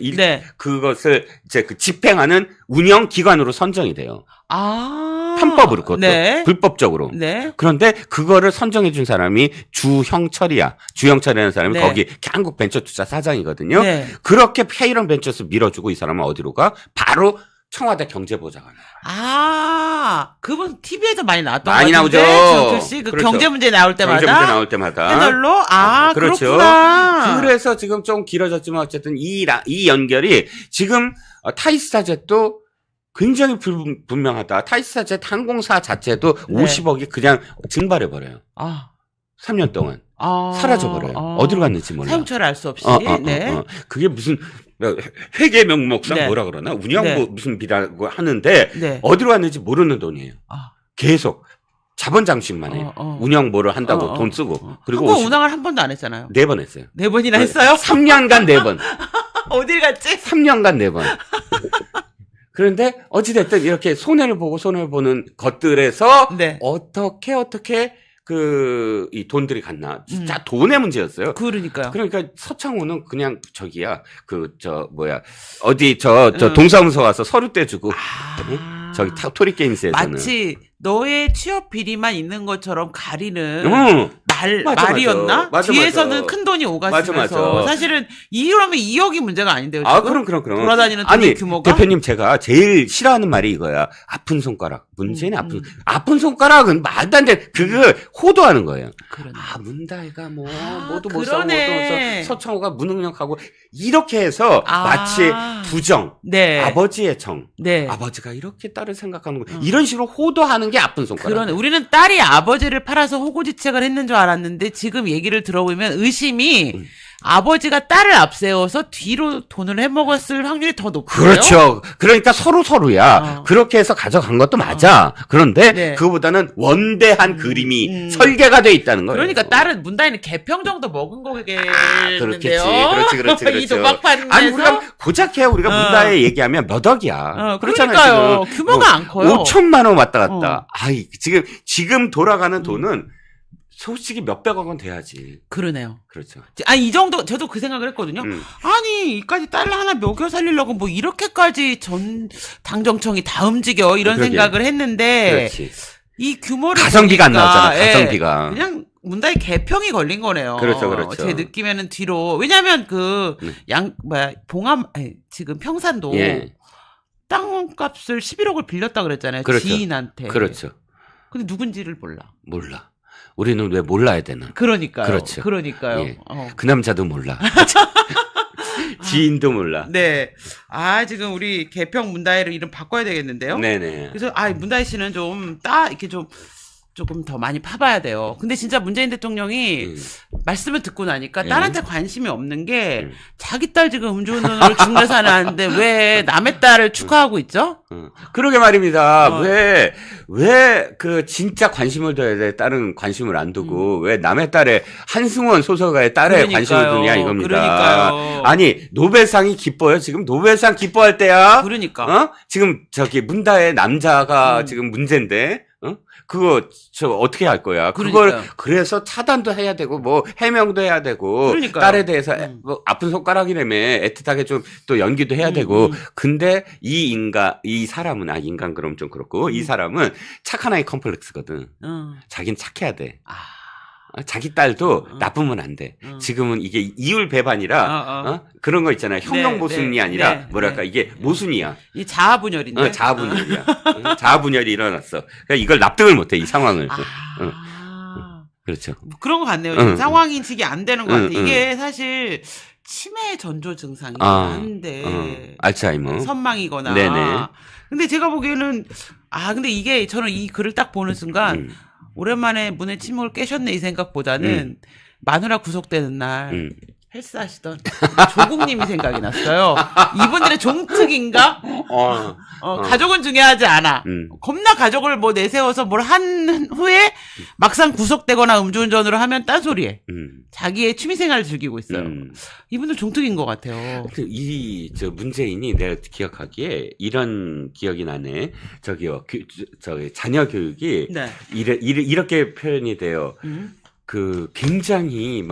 그것을 이제 그 집행하는 운영 기관으로 선정이 돼요. 편법으로 그것도 불법적으로. 그런데 그거를 선정해 준 사람이 주형철이야. 주형철이라는 사람이 거기 한국 벤처투자 사장이거든요. 그렇게 K-런 벤처스 밀어주고 이 사람은 어디로 가? 바로 청와대 경제보좌관. 그분 TV에서 많이 나왔던 많이 나오죠. 정철 그 경제 문제 나올 때마다. 경제 문제 나올 때마다. 패널로? 그렇죠. 그렇구나. 그래서 지금 좀 길어졌지만 어쨌든 이 연결이 지금 타이스타젯도 굉장히 분명하다. 타이스타젯 항공사 자체도 50억이 그냥 증발해버려요. 3년 동안. 사라져버려요. 어디로 갔는지 몰라. 사용처를 알 수 없이. 그게 무슨 회계 명목상 뭐라 그러나 운영 무슨 비라고 하는데 어디로 갔는지 모르는 돈이에요. 계속 자본 장식만 해요. 운영 뭐를 한다고 돈 쓰고. 그리고 한국 운항을 한 번도 안 했잖아요. 4번 했어요. 4번이나 했어요? 3년간 4번. 어딜 갔지? 3년간 4번. 그런데 어찌됐든 이렇게 손해를 보는 것들에서 어떻게 이 돈들이 갔나. 진짜 돈의 문제였어요. 그러니까요. 그러니까 서창호는 그냥 저기야. 어디 동사무소 가서 서류 떼주고. 저기 토리 게임스에서는. 마치 너의 취업 비리만 있는 것처럼 가리는 말이었나? 맞아, 뒤에서는 맞아. 큰 돈이 오갔으면서 맞아. 사실은 이러면 2억이 문제가 아닌데요. 지금? 아, 그럼. 돌아다니는 돈의 규모가. 대표님 제가 제일 싫어하는 말이 이거야. 아픈 손가락. 문재인의 아픈 손가락은 말도 안 돼. 그거 호도하는 거예요. 그러네. 문다혜가 모두 못 싸워. 서창호가 무능력하고 이렇게 해서 마치 부정. 네. 아버지의 정. 네. 아버지가 이렇게 딸을 생각하는 거. 이런 식으로 호도하는 게 아픈 손가락. 그러네. 우리는 딸이 아버지를 팔아서 호구지책을 했는 줄 알았는데 지금 얘기를 들어보면 의심이 아버지가 딸을 앞세워서 뒤로 돈을 해먹었을 확률이 더 높고요. 그렇죠. 그러니까 서로야. 그렇게 해서 가져간 것도 맞아. 그런데 네. 그거보다는 원대한 그림이 설계가 돼 있다는 거예요. 그러니까 딸은 문다희는 개평 정도 먹은 거겠는데요. 그렇겠지. 이 도박판에서. 아니 우리가 고작 해야 우리가 문다혜 얘기하면 몇 억이야. 그러니까요. 지금. 규모가 안 커요. 5천만 원 왔다 갔다. 지금 돌아가는 돈은 솔직히 몇백억 원 돼야지. 그러네요. 그렇죠. 이 정도, 저도 그 생각을 했거든요. 아니, 이까지 딸 하나 먹여 살리려고 뭐 이렇게까지 당정청이 다 움직여, 이런 생각을 했는데. 그렇지. 이 규모를. 가성비가 안 나왔잖아, 가성비가. 그냥 문다희 개평이 걸린 거네요. 그렇죠. 제 느낌에는 뒤로. 왜냐면 지금 평산도. 예. 땅값을 11억을 빌렸다 그랬잖아요. 그렇죠. 지인한테. 그렇죠. 근데 누군지를 몰라. 우리는 왜 몰라야 되나? 그러니까요. 그렇죠. 그러니까요. 예. 그 남자도 몰라. 지인도 몰라. 네. 지금 우리 개평 문다혜를 이름 바꿔야 되겠는데요? 네네. 그래서, 문다혜 씨는 이렇게 조금 더 많이 파봐야 돼요. 근데 진짜 문재인 대통령이 말씀을 듣고 나니까 딸한테 관심이 없는 게 자기 딸 지금 음주운전으로 중매산을 하는데 왜 남의 딸을 축하하고 있죠? 그러게 말입니다. 왜 진짜 관심을 둬야 돼? 딸은 관심을 안 두고 왜 남의 딸에 한승원 소설가의 딸에 관심을 두냐 이겁니다. 그러니까요. 아니 노벨상이 기뻐요? 지금 노벨상 기뻐할 때야? 그러니까. 지금 문다혜 남자가 지금 문제인데 그거 어떻게 할 거야? 그걸 그래서 차단도 해야 되고 뭐 해명도 해야 되고 그러니까요. 딸에 대해서 뭐 아픈 손가락이라며 애틋하게 좀 또 연기도 해야 되고 근데 이 사람은 인간 그럼 좀 그렇고 이 사람은 착한 아이 컴플렉스거든. 자기는 착해야 돼. 자기 딸도 나쁘면 안 돼. 지금은 이게 이율 배반이라 그런 거 있잖아요. 형용 모순이 아니라 뭐랄까 이게 모순이야. 이 자아분열인데. 자아분열이야. 자아분열이 일어났어. 그러니까 이걸 납득을 못해 이 상황을. 그렇죠. 그런 것 같네요. 지금 상황 인식이 안 되는 것 같아. 이게 사실 치매 전조 증상이긴 한데 알츠하이머 선망이거나. 네네. 근데 제가 보기에는 근데 이게 저는 이 글을 딱 보는 순간 오랜만에 문의 침묵을 깨셨네 이 생각보다는 마누라 구속되는 날 헬스하시던 조국님이 생각이 났어요. 이분들의 종특인가? 가족은 중요하지 않아. 겁나 가족을 내세워서 뭘 한 후에 막상 구속되거나 음주운전으로 하면 딴소리해. 자기의 취미생활을 즐기고 있어요. 이분들 종특인 것 같아요. 문재인이 내가 기억하기에 이런 기억이 나네. 자녀 교육이 이렇게 표현이 돼요. 굉장히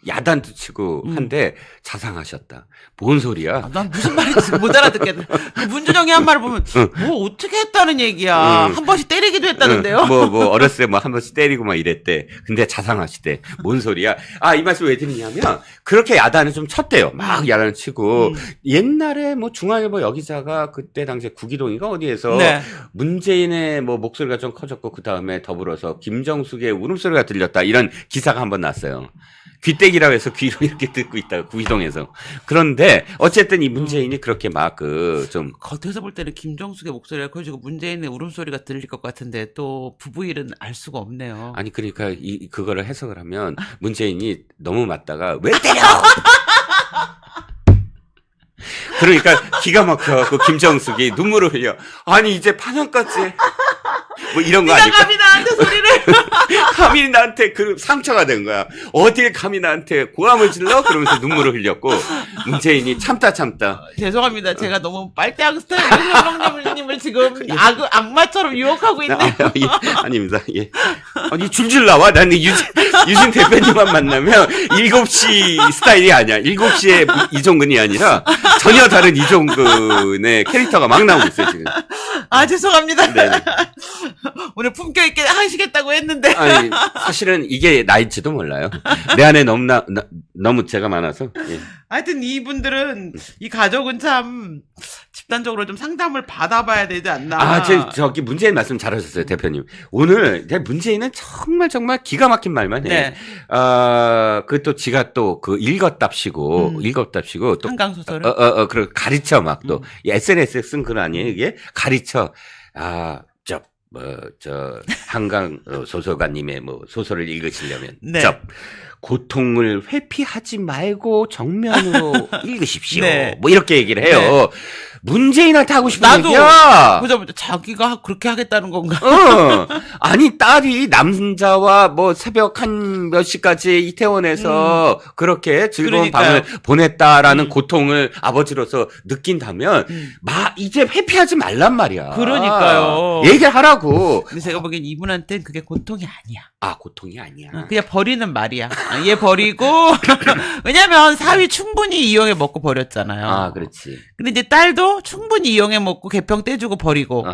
야단도 치고 한데 자상하셨다. 뭔 소리야? 난 무슨 말인지 못 알아듣겠네. 문준영이 한 말을 보면 뭐 어떻게 했다는 얘기야. 한 번씩 때리기도 했다는데요. 어렸을 때 한 번씩 때리고 이랬대. 근데 자상하시대. 뭔 소리야? 이 말씀 왜 드리냐면 그렇게 야단을 좀 쳤대요. 막 야단을 치고 옛날에 중앙일보 여기자가 그때 당시에 구기동이가 어디에서 문재인의 목소리가 좀 커졌고 그 다음에 더불어서 김정숙의 울음소리가 들렸다 이런 기사가 한번 났어요. 귀때기라고 해서 귀로 이렇게 듣고 있다가 구이동에서. 그런데 어쨌든 이 문재인이 그렇게 겉에서 볼 때는 김정숙의 목소리가 커지고 문재인의 울음소리가 들릴 것 같은데 또 부부일은 알 수가 없네요. 아니 그러니까 그거를 해석을 하면 문재인이 너무 맞다가 왜 때려? 그러니까 기가 막혀갖고 김정숙이 눈물을 흘려. 아니 이제 파년까지 이런 거 아닐까? 감히 나한테 소리를 감히 나한테 상처가 된 거야. 어딜 감히 나한테 고함을 질러? 그러면서 눈물을 흘렸고 문재인이 참다 죄송합니다. 제가 너무 빨대하고 스타일 형님을 지금 악마처럼 유혹하고 있네요. 아닙니다. 예. 아니 줄줄 나와. 나는 유승 대표님만 만나면 7시 스타일이 아니야. 7시에 이종근이 아니라 전혀 다른 이종근의 캐릭터가 막 나오고 있어요, 지금. 아, 죄송합니다. 네네. 오늘 품격 있게 하시겠다고 했는데. 아니, 사실은 이게 나일지도 몰라요. 내 안에 너무 죄가 많아서. 예. 하여튼 이분들은, 이 가족은 참 집단적으로 좀 상담을 받아봐야 되지 않나. 저기 문재인 말씀 잘하셨어요, 대표님. 오늘 문재인은 정말 기가 막힌 말만 해. 네. 그 또 지가 또 그 읽었답시고 또 한강 소설을. 그리고 가르쳐 막 또 SNS에 쓴 글 아니에요, 이게? 가르쳐. 한강 소설가님의 소설을 읽으시려면. 네. 고통을 회피하지 말고 정면으로 읽으십시오. 네. 이렇게 얘기를 해요. 네. 문재인한테 하고 싶은 나도 얘기야. 보자마자 자기가 그렇게 하겠다는 건가? 아니 딸이 남자와 새벽 한 몇 시까지 이태원에서 그렇게 즐거운 그러니까요. 밤을 보냈다라는 고통을 아버지로서 느낀다면 이제 회피하지 말란 말이야. 그러니까요. 얘기하라고. 근데 제가 보기엔 이분한테는 그게 고통이 아니야. 고통이 아니야. 그냥 버리는 말이야. 얘 버리고 왜냐면 사위 충분히 이용해 먹고 버렸잖아요. 그렇지. 근데 이제 딸도 충분히 이용해 먹고 개평 떼주고 버리고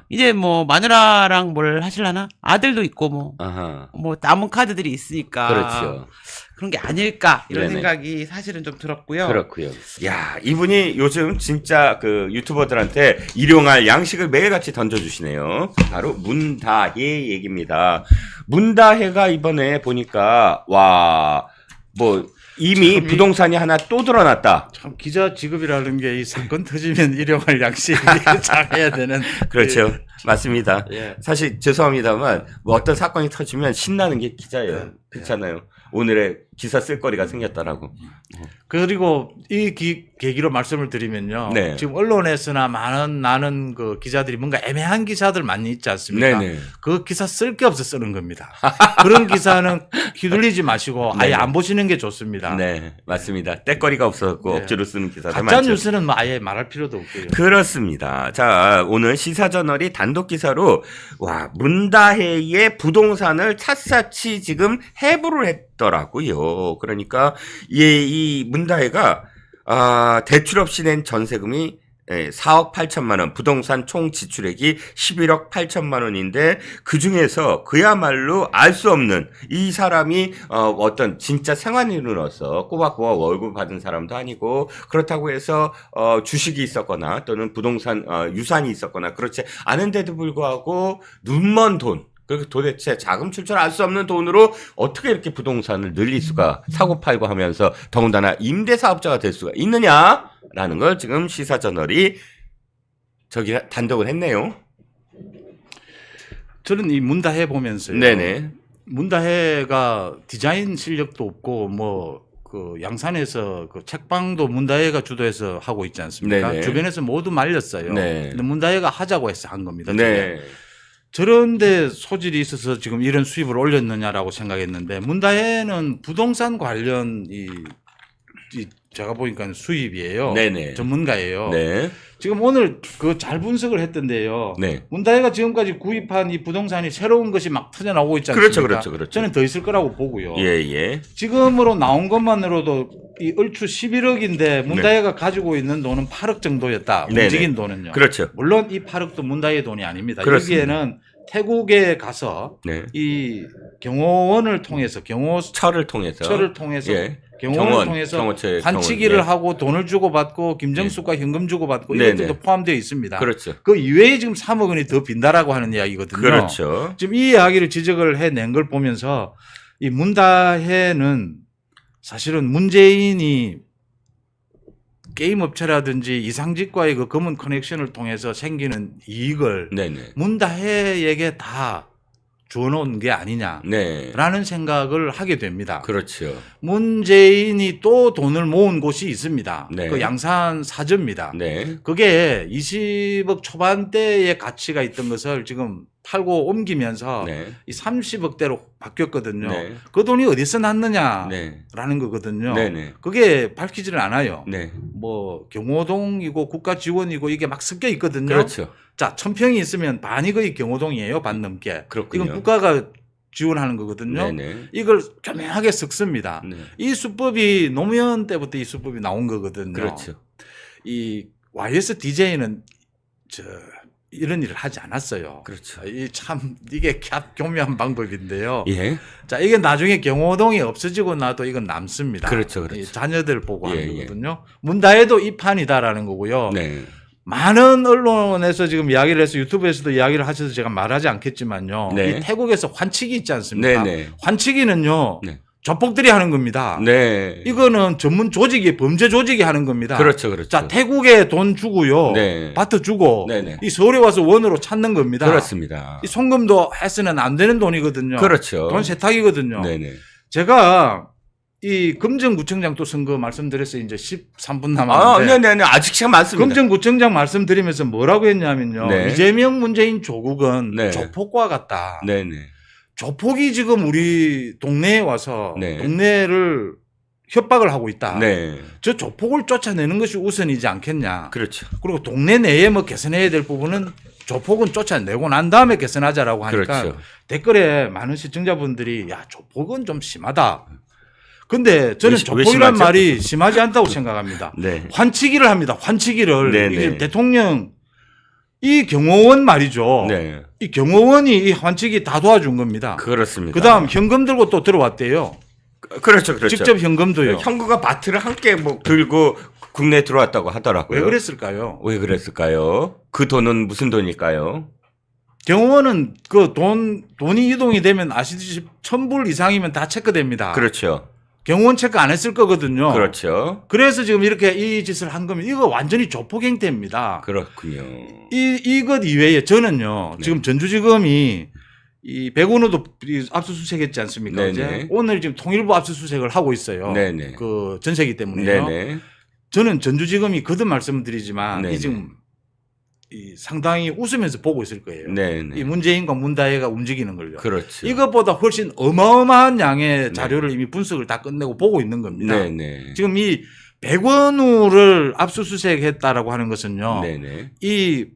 이제 마누라랑 뭘 하실라나? 아들도 있고 남은 카드들이 있으니까 그렇죠. 그런 게 아닐까 이런 네네. 생각이 사실은 좀 들었고요. 그렇고요. 야, 이분이 요즘 진짜 그 유튜버들한테 일용할 양식을 매일같이 던져주시네요. 바로 문다혜 얘기입니다. 문다혜가 이번에 보니까 이미 부동산이 하나 또 드러났다. 참 기자 직업이라는 게 이 사건 터지면 일용할 양식 잘해야 되는. 그렇죠. 맞습니다. 예. 사실 죄송합니다만 어떤 사건이 터지면 신나는 게 기자예요. 그렇잖아요. 오늘의 기사 쓸 거리가 생겼다라고. 그리고 이 계기로 말씀을 드리면요. 네. 지금 언론에서나 많은 그 기자들이 뭔가 애매한 기사들 많이 있지 않습니까? 네네. 그 기사 쓸 게 없어 쓰는 겁니다. 그런 기사는 휘둘리지 마시고 아예 네네. 안 보시는 게 좋습니다. 네, 맞습니다. 때거리가 없어갖고 네. 억지로 쓰는 기사들 가짜 많죠. 뉴스는 아예 말할 필요도 없고요. 그렇습니다. 자, 오늘 시사저널이 단독 기사로 문다혜의 부동산을 샅샅이 지금 해부를 했더라고요. 그러니까 이 문다혜가 대출 없이 낸 전세금이 4억 8천만 원, 부동산 총 지출액이 11억 8천만 원인데 그 중에서 그야말로 알 수 없는 이 사람이 어떤 진짜 생활인으로서 꼬박꼬박 월급 받은 사람도 아니고 그렇다고 해서 주식이 있었거나 또는 부동산 유산이 있었거나 그렇지 않은데도 불구하고 눈먼 돈. 그 도대체 자금 출처를 알 수 없는 돈으로 어떻게 이렇게 부동산을 늘릴 수가 사고 팔고 하면서 더군다나 임대사업자가 될 수가 있느냐라는 걸 지금 시사저널이 단독을 했네요. 저는 이 문다혜 보면서요. 네네. 문다혜가 디자인 실력도 없고 그 양산에서 그 책방도 문다혜가 주도해서 하고 있지 않습니까? 네네. 주변에서 모두 말렸어요. 네. 근데 문다혜가 하자고 해서 한 겁니다. 네. 저런데 소질이 있어서 지금 이런 수입을 올렸느냐라고 생각했는데 문다혜는 부동산 관련 이 제가 보니까 수입이에요. 네네. 전문가예요. 네. 지금 오늘 그 잘 분석을 했던데요. 네. 문다혜가 지금까지 구입한 이 부동산이 새로운 것이 막 터져 나오고 있지 않습니까? 그렇죠. 저는 더 있을 거라고 보고요. 예. 지금으로 나온 것만으로도 이 얼추 11억인데 문다혜가 가지고 있는 돈은 8억 정도였다. 네네. 움직인 돈은요. 그렇죠. 물론 이 8억도 문다혜의 돈이 아닙니다. 그렇습니다. 여기에는 태국에 가서 네. 이 경호원을 통해서 철을 통해서 예. 경호원, 경호원을 통해서 경호처의 관치기를 경호원, 예. 하고 돈을 주고받고 김정숙과 현금 주고받고 네네. 이것들도 포함되어 있습니다. 그렇죠. 그 이외에 지금 3억 원이 더 빈다라고 하는 이야기거든요. 그렇죠. 지금 이 이야기를 지적을 해낸 걸 보면서 이 문다혜는 사실은 문재인이 게임 업체라든지 이상직과의 그 검은 커넥션을 통해서 생기는 이익을 네네. 문다혜에게 다 주어놓은 게 아니냐라는 네. 생각을 하게 됩니다. 그렇죠. 문재인이 또 돈을 모은 곳이 있습니다. 네. 그 양산 사저입니다. 네. 그게 20억 초반대의 가치가 있던 것을 지금 팔고 옮기면서 네. 이 30억대로 바뀌었거든요. 네. 그 돈이 어디서 났느냐라는 네. 거거든요. 네네. 그게 밝히지를 않아요. 네. 뭐 경호동이고 국가 지원이고 이게 막 섞여 있거든요. 그렇죠. 자, 1000평이 있으면 반이 거의 경호동이에요. 반 넘게. 그렇군요. 이건 국가가 지원하는 거거든요. 네네. 이걸 교묘하게 섞습니다. 네. 이 수법이 노무현 때부터 이 수법이 나온 거거든요. 그렇죠. 이 YSDJ는 이런 일을 하지 않았어요. 그렇죠. 이게 교묘한 방법인데요. 예. 자, 이게 나중에 경호동이 없어지고 나도 이건 남습니다. 그렇죠, 그렇죠. 이 자녀들 보고 하는 예. 거거든요. 문다해도 이 판이다라는 거고요. 네. 많은 언론에서 지금 이야기를 해서 유튜브에서도 이야기를 하셔서 제가 말하지 않겠지만요. 네. 이 태국에서 환치기 있지 않습니까? 네네. 환치기는요. 네. 조폭들이 하는 겁니다. 네. 이거는 전문 조직이 범죄 조직이 하는 겁니다. 그렇죠, 그렇죠. 자, 태국에 돈 주고요. 네. 바트 주고 네네. 이 서울에 와서 원으로 찾는 겁니다. 그렇습니다. 이 송금도 해서는 안 되는 돈이거든요. 그렇죠. 돈 세탁이거든요. 네네. 제가 이 금정구청장 또 선거 말씀드렸어요. 이제 13분 아, 남았는데. 네네네. 아직 시간 많습니다. 금정구청장 말씀드리면서 뭐라고 했냐면요. 네. 이재명 문재인 조국은 네. 조폭과 같다. 네네. 조폭이 지금 우리 동네에 와서 네. 동네를 협박을 하고 있다. 네. 저 조폭을 쫓아내는 것이 우선이지 않겠냐. 그렇죠. 그리고 동네 내에 뭐 개선해야 될 부분은 조폭은 쫓아내고 난 다음에 개선하자라고 하니까 그렇죠. 댓글에 많은 시청자분들이 야, 조폭은 좀 심하다. 근데 저는 왜 조폭이란 심하죠? 말이 심하지 않다고 생각합니다. 네. 환치기를 합니다. 환치기를. 네네. 이게 대통령 이 경호원 말이죠. 네. 이 경호원이 이 환치기 다 도와준 겁니다. 그렇습니다. 그다음 현금 들고 또 들어왔대요. 그렇죠, 그렇죠. 직접 현금도요. 형구가 마트를 함께 뭐 들고 국내에 들어왔다고 하더라고요. 왜 그랬을까요? 왜 그랬을까요? 그 돈은 무슨 돈일까요? 경호원은 그 돈이 이동이 되면 아시듯이 1,000불 이상이면 다 체크됩니다. 그렇죠. 경호원 체크 안 했을 거거든요. 그렇죠. 그래서 지금 이렇게 이 짓을 한 겁니다. 이거 완전히 조폭 행태입니다. 그렇군요. 이것 이외에 저는요. 네. 지금 전주지검이 이 백운호도 압수수색했지 않습니까? 네네. 어제? 오늘 지금 통일부 압수수색을 하고 있어요. 네네. 그 전세기 때문에요. 네네. 저는 전주지검이 거듭 말씀드리지만 네네. 이 지금 이 상당히 웃으면서 보고 있을 거예요. 네네. 이 문재인과 문다혜가 움직이는 걸요. 그렇죠. 이것보다 훨씬 어마어마한 양의 자료를 이미 분석을 다 끝내고 보고 있는 겁니다. 네네. 지금 이 백원우를 압수수색했다라고 하는 것은요. 네네. 이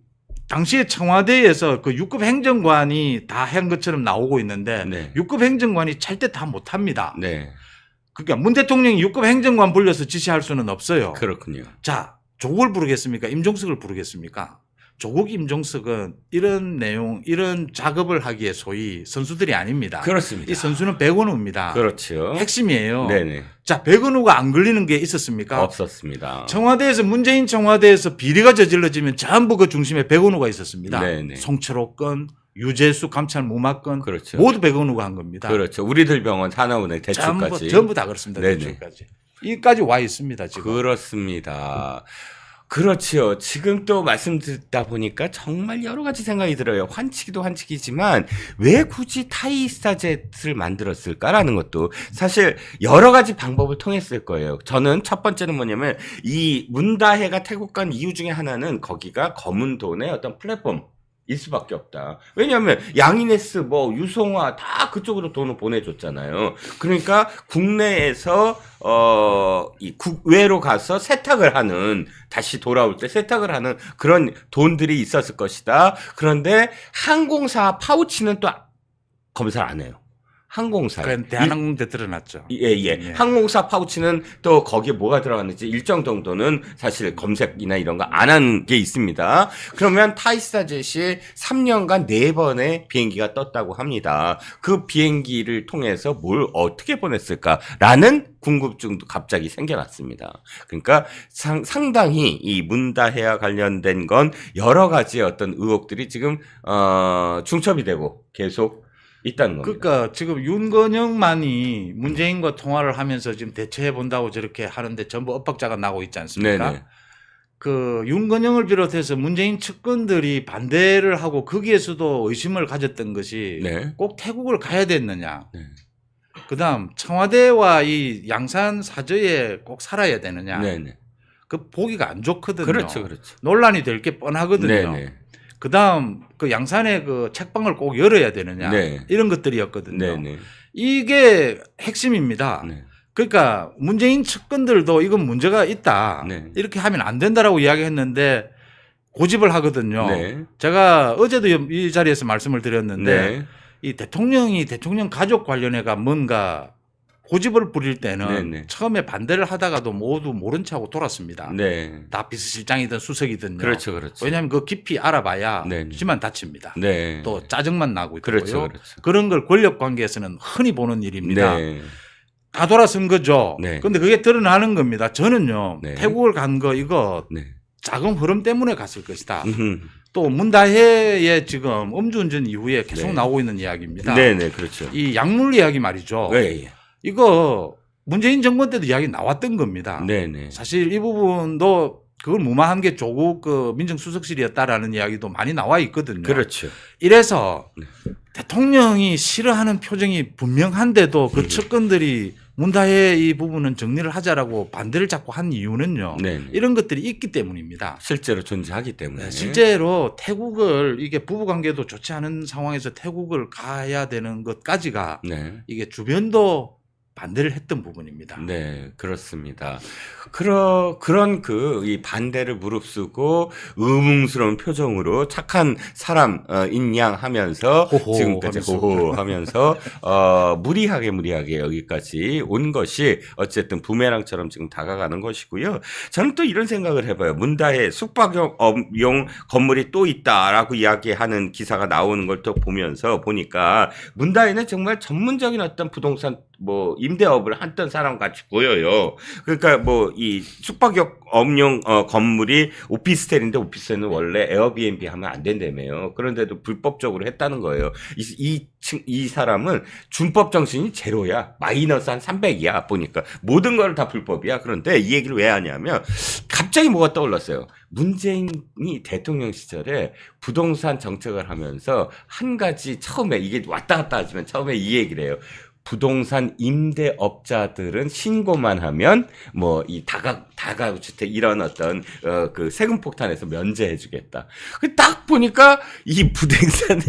당시에 청와대에서 그 6급 행정관이 다 한 것처럼 나오고 있는데 네. 6급 행정관이 찰 때 다 못합니다. 네. 그러니까 문 대통령이 6급 행정관 불려서 지시할 수는 없어요. 그렇군요. 자, 조국을 부르겠습니까? 임종석을 부르겠습니까? 조국 임종석은 이런 내용, 이런 작업을 하기에 소위 선수들이 아닙니다. 그렇습니다. 이 선수는 백원우입니다. 그렇죠. 핵심이에요. 네네. 자, 백원우가 안 걸리는 게 있었습니까? 없었습니다. 청와대에서 문재인 청와대에서 비리가 저질러지면 전부 그 중심에 백원우가 있었습니다. 네네. 송철호 건, 유재수 감찰 무마 건 그렇죠. 모두 백원우가 한 겁니다. 그렇죠. 우리들 병원 하나은행 대출까지. 전부 다 그렇습니다. 네네. 대출까지. 이까지 와 있습니다. 지금. 그렇습니다. 그렇지요. 지금 또 말씀 듣다 보니까 정말 여러 가지 생각이 들어요. 환치기도 환치기지만 왜 굳이 타이스타젯을 만들었을까라는 것도 사실 여러 가지 방법을 통했을 거예요. 저는 첫 번째는 뭐냐면 이 문다혜가 태국 간 이유 중에 하나는 거기가 검은 돈의 어떤 플랫폼 일 수밖에 없다. 왜냐하면 양이네스 뭐 유송화 다 그쪽으로 돈을 보내줬잖아요. 그러니까 국내에서 이 국외로 가서 세탁을 하는 다시 돌아올 때 세탁을 하는 그런 돈들이 있었을 것이다. 그런데 항공사 파우치는 또 검사를 안 해요. 항공사. 그건 대한항공 때 드러났죠. 예. 항공사 파우치는 또 거기에 뭐가 들어갔는지 일정 정도는 사실 검색이나 이런 거 안 한 게 있습니다. 그러면 타이스타젯이 3년간 4번의 비행기가 떴다고 합니다. 그 비행기를 통해서 뭘 어떻게 보냈을까라는 궁금증도 갑자기 생겨났습니다. 그러니까 상당히 이 문다혜와 관련된 건 여러 가지 어떤 의혹들이 지금 중첩이 되고 계속 있다는 겁니다. 그러니까 지금 윤건영만이 문재인과 통화를 하면서 지금 대처해 본다고 저렇게 하는데 전부 엇박자가 나고 있지 않습니까? 네네. 그 윤건영을 비롯해서 문재인 측근들이 반대를 하고 거기에서도 의심을 가졌던 것이 네. 꼭 태국을 가야 됐느냐. 네. 그다음 청와대와 이 양산 사저에 꼭 살아야 되느냐. 네네. 그 보기가 안 좋거든요. 그렇죠. 논란이 될 게 뻔하거든요. 네네. 그다음 그 양산의 그 책방을 꼭 열어야 되느냐. 네. 이런 것들이었거든요. 네네. 이게 핵심입니다. 네. 그러니까 문재인 측근들도 이건 문제가 있다. 네. 이렇게 하면 안 된다라고 이야기했는데 고집을 하거든요. 네. 제가 어제도 이 자리에서 말씀을 드렸는데 네. 이 대통령이 대통령 가족 관련해가 뭔가 고집을 부릴 때는 네네. 처음에 반대를 하다가도 모두 모른 척하고 돌았습니다. 네. 다 비서실장이든 수석이든요. 그렇죠, 그렇죠. 왜냐하면 그 깊이 알아봐야 네네. 지만 다칩니다. 네. 또 짜증만 나고 있고요. 그렇죠, 그렇죠. 그런 걸 권력 관계에서는 흔히 보는 일입니다. 네. 다 돌아선 거죠. 네. 그런데 그게 드러나는 겁니다. 저는요. 네. 태국을 간 거 이거 네. 자금 흐름 때문에 갔을 것이다. 음흠. 또 문다혜의 지금 음주운전 이후에 계속 네. 나오고 있는 이야기입니다. 네네, 그렇죠. 이 약물 이야기 말이죠. 네. 이거 문재인 정권 때도 이야기 나왔던 겁니다. 네네. 사실 이 부분도 그걸 무마한 게 조국 그 민정수석실이었다라는 이야기도 많이 나와 있거든요. 그렇죠. 이래서 네. 대통령이 싫어하는 표정이 분명한데도 그 측근들이 문다혜 이 부분은 정리를 하자라고 반대를 자꾸 한 이유는요. 네네. 이런 것들이 있기 때문입니다. 실제로 존재하기 때문에. 실제로 태국을 이게 부부관계도 좋지 않은 상황에서 태국을 가야 되는 것까지가 네. 이게 주변도 반대를 했던 부분입니다. 네, 그렇습니다. 그런 이 반대를 무릅쓰고 의문스러운 표정으로 착한 사람, 인양 하면서 호호 지금까지 하면서. 호호 하면서, 무리하게 여기까지 온 것이 어쨌든 부메랑처럼 지금 다가가는 것이고요. 저는 또 이런 생각을 해봐요. 문다혜 숙박용 건물이 또 있다라고 이야기하는 기사가 나오는 걸 또 보니까 문다혜는 정말 전문적인 어떤 부동산 임대업을 했던 사람 같이 보여요. 그러니까 이 숙박업용 건물이 오피스텔인데 오피스텔은 원래 에어비앤비 하면 안 된다며요. 그런데도 불법적으로 했다는 거예요. 이 사람은 준법 정신이 제로야. 마이너스 한 300이야. 보니까 모든 걸 다 불법이야. 그런데 이 얘기를 왜 하냐면 갑자기 뭐가 떠올랐어요. 문재인이 대통령 시절에 부동산 정책을 하면서 한 가지 처음에 이게 왔다 갔다 하지만 처음에 이 얘기를 해요. 부동산 임대업자들은 신고만 하면 이 다가구주택 이런 어떤 그 세금 폭탄에서 면제해주겠다. 딱 보니까 이 부동산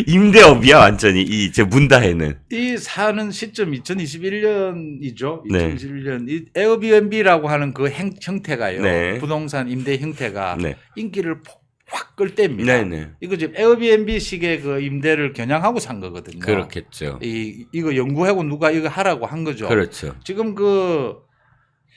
임대업이야 완전히 이제 문다혜는. 이 사는 시점 2021년이죠. 네. 2021년 이 에어비앤비라고 하는 그 형태가요. 네. 부동산 임대 형태가 네. 인기를 확 끌 때입니다. 네네. 이거 지금 에어비앤비식의 그 임대를 겨냥하고 산 거거든요. 그렇겠죠. 이거 연구하고 누가 이거 하라고 한 거죠. 그렇죠. 지금 그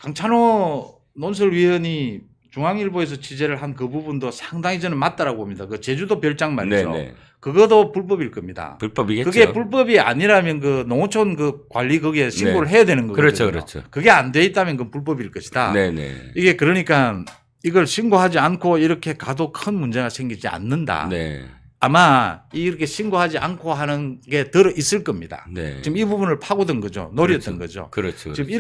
강찬호 논설위원이 중앙일보에서 취재를 한 그 부분도 상당히 저는 맞다라고 봅니다. 그 제주도 별장 말이죠. 네네. 그것도 불법일 겁니다. 불법이겠죠. 그게 불법이 아니라면 그 농어촌 그 관리 거기에 신고를 해야 되는 거거든요. 그렇죠, 그렇죠. 그게 안 돼 있다면 그건 불법일 것이다. 네네. 이게 그러니까 이걸 신고하지 않고 이렇게 가도 큰 문제가 생기지 않는다. 네. 아마 이렇게 신고하지 않고 하는 게 들어 있을 겁니다. 네. 지금 이 부분을 파고든 거죠. 노렸던 거죠. 그렇죠. 지금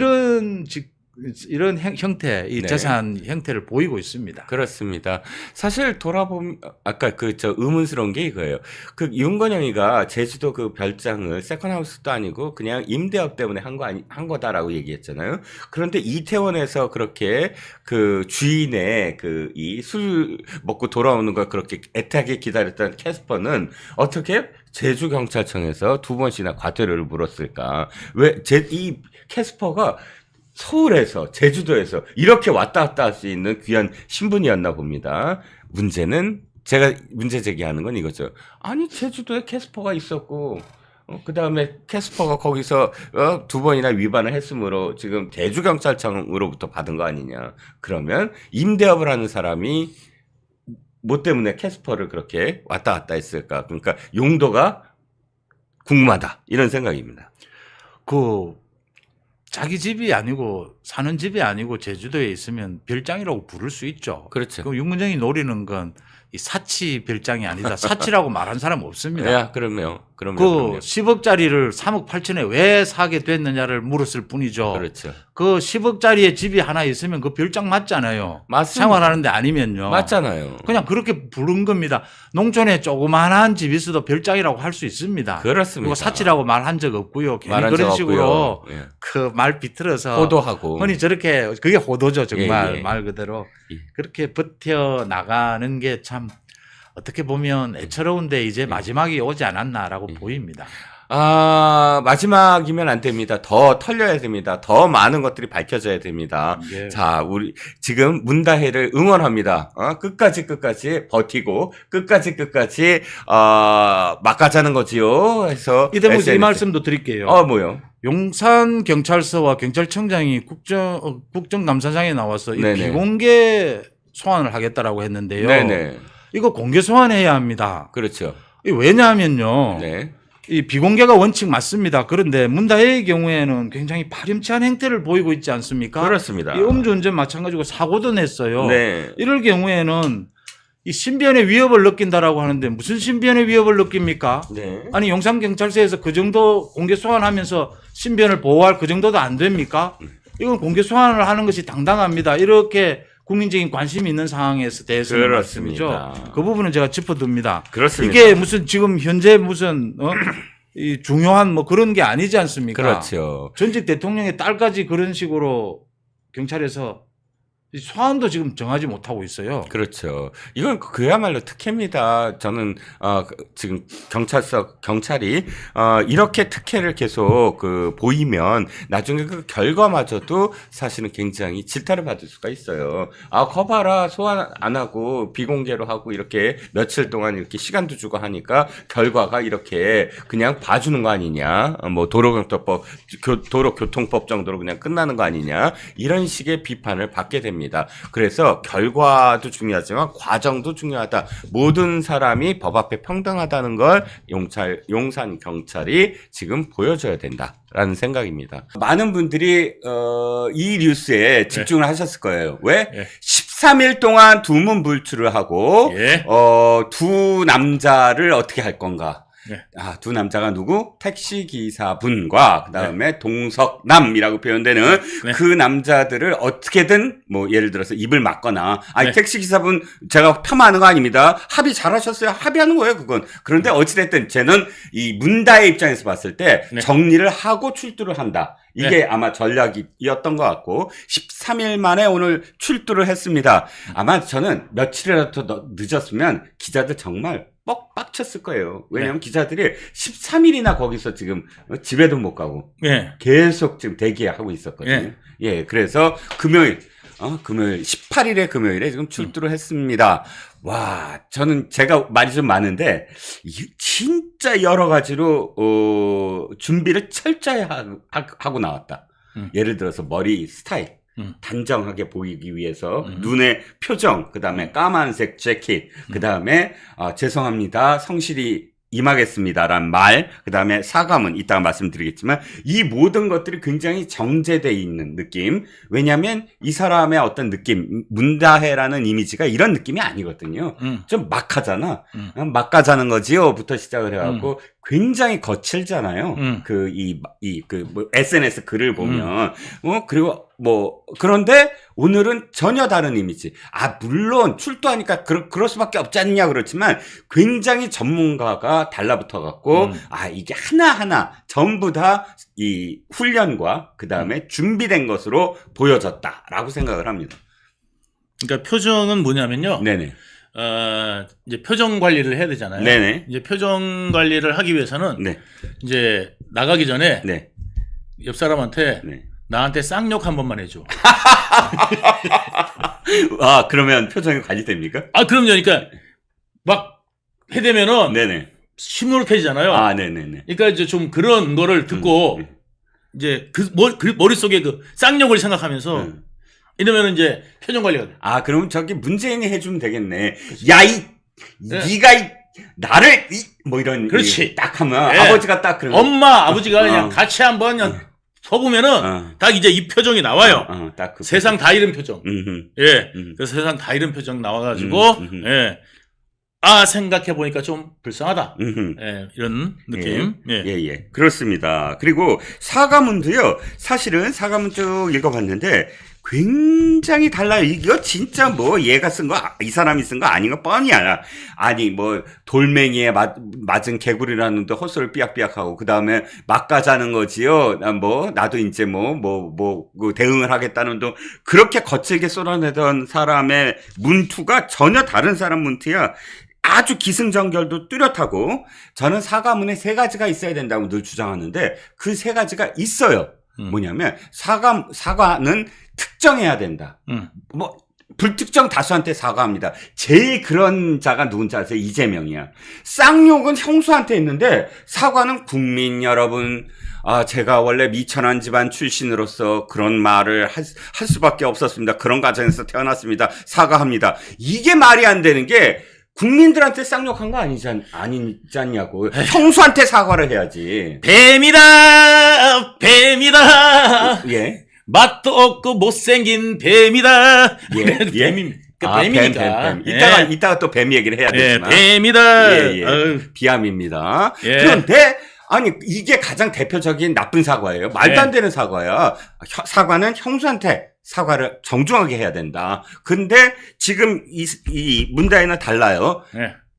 이런 형태, 이 네. 재산 형태를 보이고 있습니다. 그렇습니다. 사실 돌아보면 아까 의문스러운 게 이거예요. 윤건영이가 제주도 그 별장을 세컨하우스도 아니고 그냥 임대업 때문에 한 거다라고 얘기했잖아요. 그런데 이태원에서 그렇게 그 주인의 이 술 먹고 돌아오는 걸 그렇게 애타게 기다렸던 캐스퍼는 어떻게 제주 경찰청에서 2번씩이나 과태료를 물었을까? 왜 이 캐스퍼가 서울에서 제주도에서 이렇게 왔다 갔다 할 수 있는 귀한 신분이었나 봅니다. 문제는 제가 문제 제기하는 건 이거죠. 아니 제주도에 캐스퍼가 있었고 그다음에 캐스퍼가 거기서 2번이나 위반을 했으므로 지금 제주경찰청으로부터 받은 거 아니냐. 그러면 임대업을 하는 사람이 뭐 때문에 캐스퍼를 그렇게 왔다 갔다 했을까. 그러니까 용도가 궁금하다 이런 생각입니다. 자기 집이 아니고 사는 집이 아니고 제주도에 있으면 별장이라고 부를 수 있죠. 그렇죠. 그럼 윤문정이 노리는 건 이 사치 별장이 아니다. 사치라고 말한 사람 없습니다. 야, 그럼요. 그 10억짜리를 3억 8천에 왜 사게 됐느냐를 물었을 뿐이죠. 그렇죠. 그 10억짜리의 집이 하나 있으면 그 별장 맞잖아요. 맞습니다. 생활하는데 아니면요. 맞잖아요. 그냥 그렇게 부른 겁니다. 농촌에 조그만한 집이 있어도 별장이라고 할 수 있습니다. 그렇습니다. 그리고 사치라고 말한 적 없고요. 괜히 말한 그런 적 식으로 없고요. 예. 그 말 비틀어서 호도하고. 흔히 저렇게 그게 호도죠. 정말 예. 말 그대로. 예. 그렇게 버텨 나가는 게 참 어떻게 보면 애처로운데 이제 마지막이 오지 않았나라고 보입니다. 마지막이면 안 됩니다. 더 털려야 됩니다. 더 많은 것들이 밝혀져야 됩니다. 예. 자, 우리 지금 문다혜를 응원합니다. 끝까지 버티고 끝까지 막가자는 거지요. 해서 이 대목에서 이 말씀도 드릴게요. 뭐요? 용산 경찰서와 경찰청장이 국정감사장에 나와서 이 네네. 비공개 소환을 하겠다라고 했는데요. 네네. 이거 공개 소환해야 합니다. 그렇죠. 왜냐하면요. 네. 이 비공개가 원칙 맞습니다. 그런데 문다혜의 경우에는 굉장히 파렴치한 행태를 보이고 있지 않습니까? 그렇습니다. 이 음주운전 마찬가지고 사고도 냈어요. 네. 이럴 경우에는 이 신변의 위협을 느낀다라고 하는데 무슨 신변의 위협을 느낍니까? 네. 아니 용산경찰서에서 그 정도 공개 소환하면서 신변을 보호할 그 정도도 안 됩니까? 이건 공개 소환을 하는 것이 당당합니다. 이렇게 국민적인 관심이 있는 상황에서 대해서는 그렇습니다. 말씀이죠. 그 부분은 제가 짚어둡니다. 그렇습니다. 이게 무슨 지금 현재 무슨 이 중요한 뭐 그런 게 아니지 않습니까? 그렇죠. 전직 대통령의 딸까지 그런 식으로 경찰에서 소환도 지금 정하지 못하고 있어요. 그렇죠. 이건 그야말로 특혜입니다. 저는 지금 경찰이 이렇게 특혜를 계속 보이면 나중에 그 결과마저도 사실은 굉장히 질타를 받을 수가 있어요. 거봐라, 소환 안 하고 비공개로 하고 이렇게 며칠 동안 이렇게 시간도 주고 하니까 결과가 이렇게 그냥 봐주는 거 아니냐? 뭐 도로교통법 정도로 그냥 끝나는 거 아니냐? 이런 식의 비판을 받게 됩니다. 그래서 결과도 중요하지만 과정도 중요하다. 모든 사람이 법 앞에 평등하다는 걸 용산 경찰이 지금 보여줘야 된다라는 생각입니다. 많은 분들이 이 뉴스에 집중을 하셨을 거예요. 왜? 13일 동안 두문불출을 하고 두 남자를 어떻게 할 건가? 두 남자가 누구? 택시기사분과 그다음에 동석남이라고 표현되는 그 남자들을 어떻게든 뭐 예를 들어서 입을 막거나 택시기사분 제가 폄하하는 거 아닙니다. 합의 잘하셨어요. 합의하는 거예요, 그건. 그런데 어찌됐든 쟤는 이 문다의 입장에서 봤을 때 정리를 하고 출두를 한다. 이게 아마 전략이었던 것 같고 13일 만에 오늘 출두를 했습니다. 아마 저는 며칠이라도 더 늦었으면 기자들 정말 빡쳤을 거예요. 왜냐하면 기자들이 13일이나 거기서 지금 집에도 못 가고 계속 지금 대기하고 있었거든요. 그래서 금요일 18일에 금요일에 지금 출두를 했습니다. 와, 저는 제가 말이 좀 많은데 진짜 여러 가지로 준비를 철저히 하고 나왔다. 예를 들어서 머리 스타일 단정하게 보이기 위해서 눈의 표정, 그다음에 까만색 재킷, 그다음에 죄송합니다. 성실히 임하겠습니다라는 말, 그다음에 사과문 이따가 말씀드리겠지만 이 모든 것들이 굉장히 정제되어 있는 느낌. 왜냐하면 이 사람의 어떤 느낌, 문다혜라는 이미지가 이런 느낌이 아니거든요. 좀 막하잖아. 막가자는 거지요부터 시작을 해갖고 굉장히 거칠잖아요. 뭐 SNS 글을 보면 그리고 그런데 오늘은 전혀 다른 이미지. 물론 출두하니까 그럴 수밖에 없지 않냐 그렇지만 굉장히 전문가가 달라붙어 갖고 이게 하나하나 전부 다 이 훈련과 그다음에 준비된 것으로 보여졌다라고 생각을 합니다. 그러니까 표정은 뭐냐면요. 네네. 이제 표정 관리를 해야 되잖아요. 네네. 이제 표정 관리를 하기 위해서는 이제 나가기 전에 옆 사람한테 나한테 쌍욕 한 번만 해줘. 그러면 표정이 관리됩니까? 그럼요. 그러니까 막 해대면은 시무룩해지잖아요. 네네네. 그러니까 이제 좀 그런 거를 듣고 이제 그 머릿속에 그 쌍욕을 생각하면서 이러면 이제 표정 관리가 돼. 그럼 저기 문재인이 해주면 되겠네. 네가 나를 뭐 이런. 그렇지. 딱 하면 아버지가 딱 그런. 엄마 아버지가 그냥 같이 한번 그냥 서보면은 딱 이제 이 표정이 나와요. 딱 그 세상 다 잃은 표정. 그래서 세상 다 잃은 표정 나와가지고 생각해 보니까 좀 불쌍하다. 이런 느낌. 그렇습니다. 그리고 사과문도요. 사실은 사과문 쭉 읽어봤는데 굉장히 달라요. 이거 진짜 얘가 쓴 거, 이 사람이 쓴 거 아닌 거 뻔히 알아. 돌멩이에 맞은 개구리라는 데 헛소리를 삐약삐약하고, 그 다음에 막가자는 거지요. 나도 이제 대응을 하겠다는 둥. 그렇게 거칠게 쏟아내던 사람의 문투가 전혀 다른 사람 문투야. 아주 기승전결도 뚜렷하고 저는 사과문에 3가지가 있어야 된다고 늘 주장하는데 그 3가지가 있어요. 뭐냐면 사과는 특정해야 된다. 뭐 불특정 다수한테 사과합니다. 제일 그런 자가 누군지 아세요? 이재명이야. 쌍욕은 형수한테 했는데 사과는 국민 여러분, 제가 원래 미천한 집안 출신으로서 그런 말을 할 수밖에 없었습니다. 그런 가정에서 태어났습니다. 사과합니다. 이게 말이 안 되는 게 국민들한테 쌍욕한 거 아니지 않냐고. 형수한테 사과를 해야지. 뱀이다! 예. 맛도 없고 못생긴 뱀이다. 예. 뱀입니까? 뱀이니까. 뱀. 이따가 또 뱀 얘기를 해야 되지만. 뱀이다. 예. 비암입니다. 그런데 아니 이게 가장 대표적인 나쁜 사과예요. 말도 안 되는 사과야. 사과는 형수한테 사과를 정중하게 해야 된다. 근데 지금 이 문다혜는 달라요.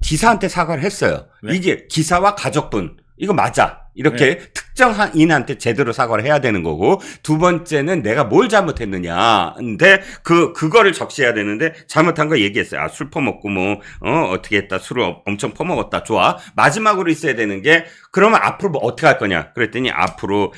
기사한테 사과를 했어요. 이게 기사와 가족분 이거 맞아. 이렇게 특정인한테 제대로 사과를 해야 되는 거고, 두 번째는 내가 뭘 잘못했느냐. 근데 그거를 적시해야 되는데, 잘못한 거 얘기했어요. 술 퍼먹고 어떻게 했다. 술을 엄청 퍼먹었다. 좋아. 마지막으로 있어야 되는 게, 그러면 앞으로 뭐 어떻게 할 거냐. 그랬더니 앞으로,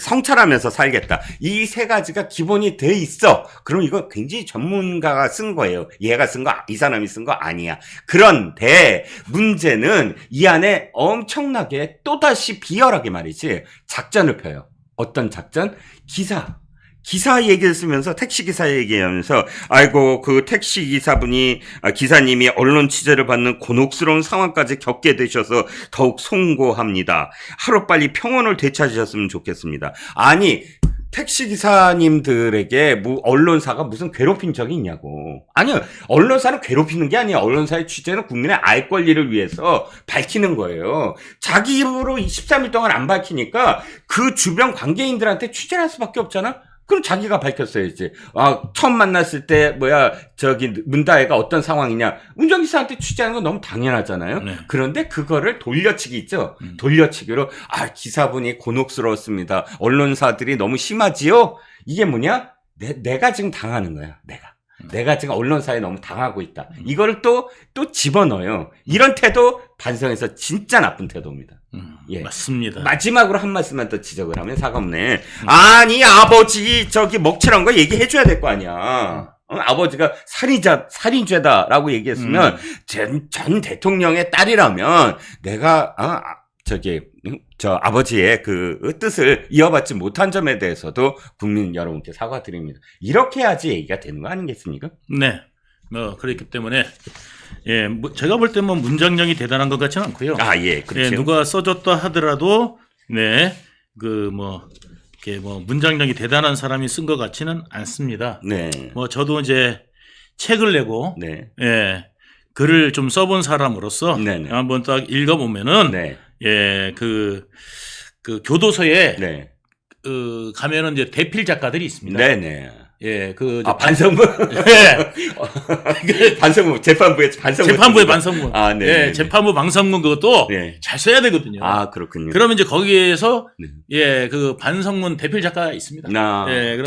성찰하면서 살겠다. 이 3가지가 기본이 돼 있어. 그럼 이거 굉장히 전문가가 쓴 거예요. 얘가 쓴 거, 이 사람이 쓴 거 아니야. 그런데 문제는 이 안에 엄청나게 또다시 비열하게 말이지 작전을 펴요. 어떤 작전? 기사 얘기를 쓰면서 택시기사 얘기하면서 아이고 그 택시기사분이 기사님이 언론 취재를 받는 곤혹스러운 상황까지 겪게 되셔서 더욱 송구합니다. 하루빨리 평온을 되찾으셨으면 좋겠습니다. 아니 택시기사님들에게 언론사가 무슨 괴롭힌 적이 있냐고. 아니요. 언론사는 괴롭히는 게 아니야. 언론사의 취재는 국민의 알 권리를 위해서 밝히는 거예요. 자기 입으로 13일 동안 안 밝히니까 그 주변 관계인들한테 취재를 할 수밖에 없잖아. 그럼 자기가 밝혔어야지. 처음 만났을 때 문다혜가 어떤 상황이냐. 운전기사한테 취재하는 건 너무 당연하잖아요. 네. 그런데 그거를 돌려치기 있죠. 돌려치기로 기사분이 곤혹스러웠습니다. 언론사들이 너무 심하지요. 이게 뭐냐? 내가 지금 당하는 거야. 내가 지금 언론사에 너무 당하고 있다. 이거를 또 집어넣어요. 이런 태도 반성해서 진짜 나쁜 태도입니다. 예. 맞습니다. 마지막으로 한 말씀만 더 지적을 하면 사과없네. 아니 아버지 먹칠한 거 얘기해줘야 될 거 아니야. 아버지가 살인죄다라고 얘기했으면 전 대통령의 딸이라면 내가 아버지의 그 뜻을 이어받지 못한 점에 대해서도 국민 여러분께 사과드립니다. 이렇게 해야지 얘기가 되는 거 아니겠습니까? 네. 그렇기 때문에 제가 볼 때 문장력이 대단한 것 같지는 않고요. 그렇죠. 누가 써줬다 하더라도 문장력이 대단한 사람이 쓴 것 같지는 않습니다. 네. 저도 이제 책을 내고 네. 글을 좀 써본 사람으로서 네네. 한번 딱 읽어보면은 네. 그 교도소에 네. 가면은 이제 대필 작가들이 있습니다. 네네. 반성문. 반성문 재판부의 반성문. 네. 재판부 반성문 그것도 잘 써야 되거든요. 그렇군요. 그러면 이제 거기에서 그 반성문 대필 작가가 있습니다.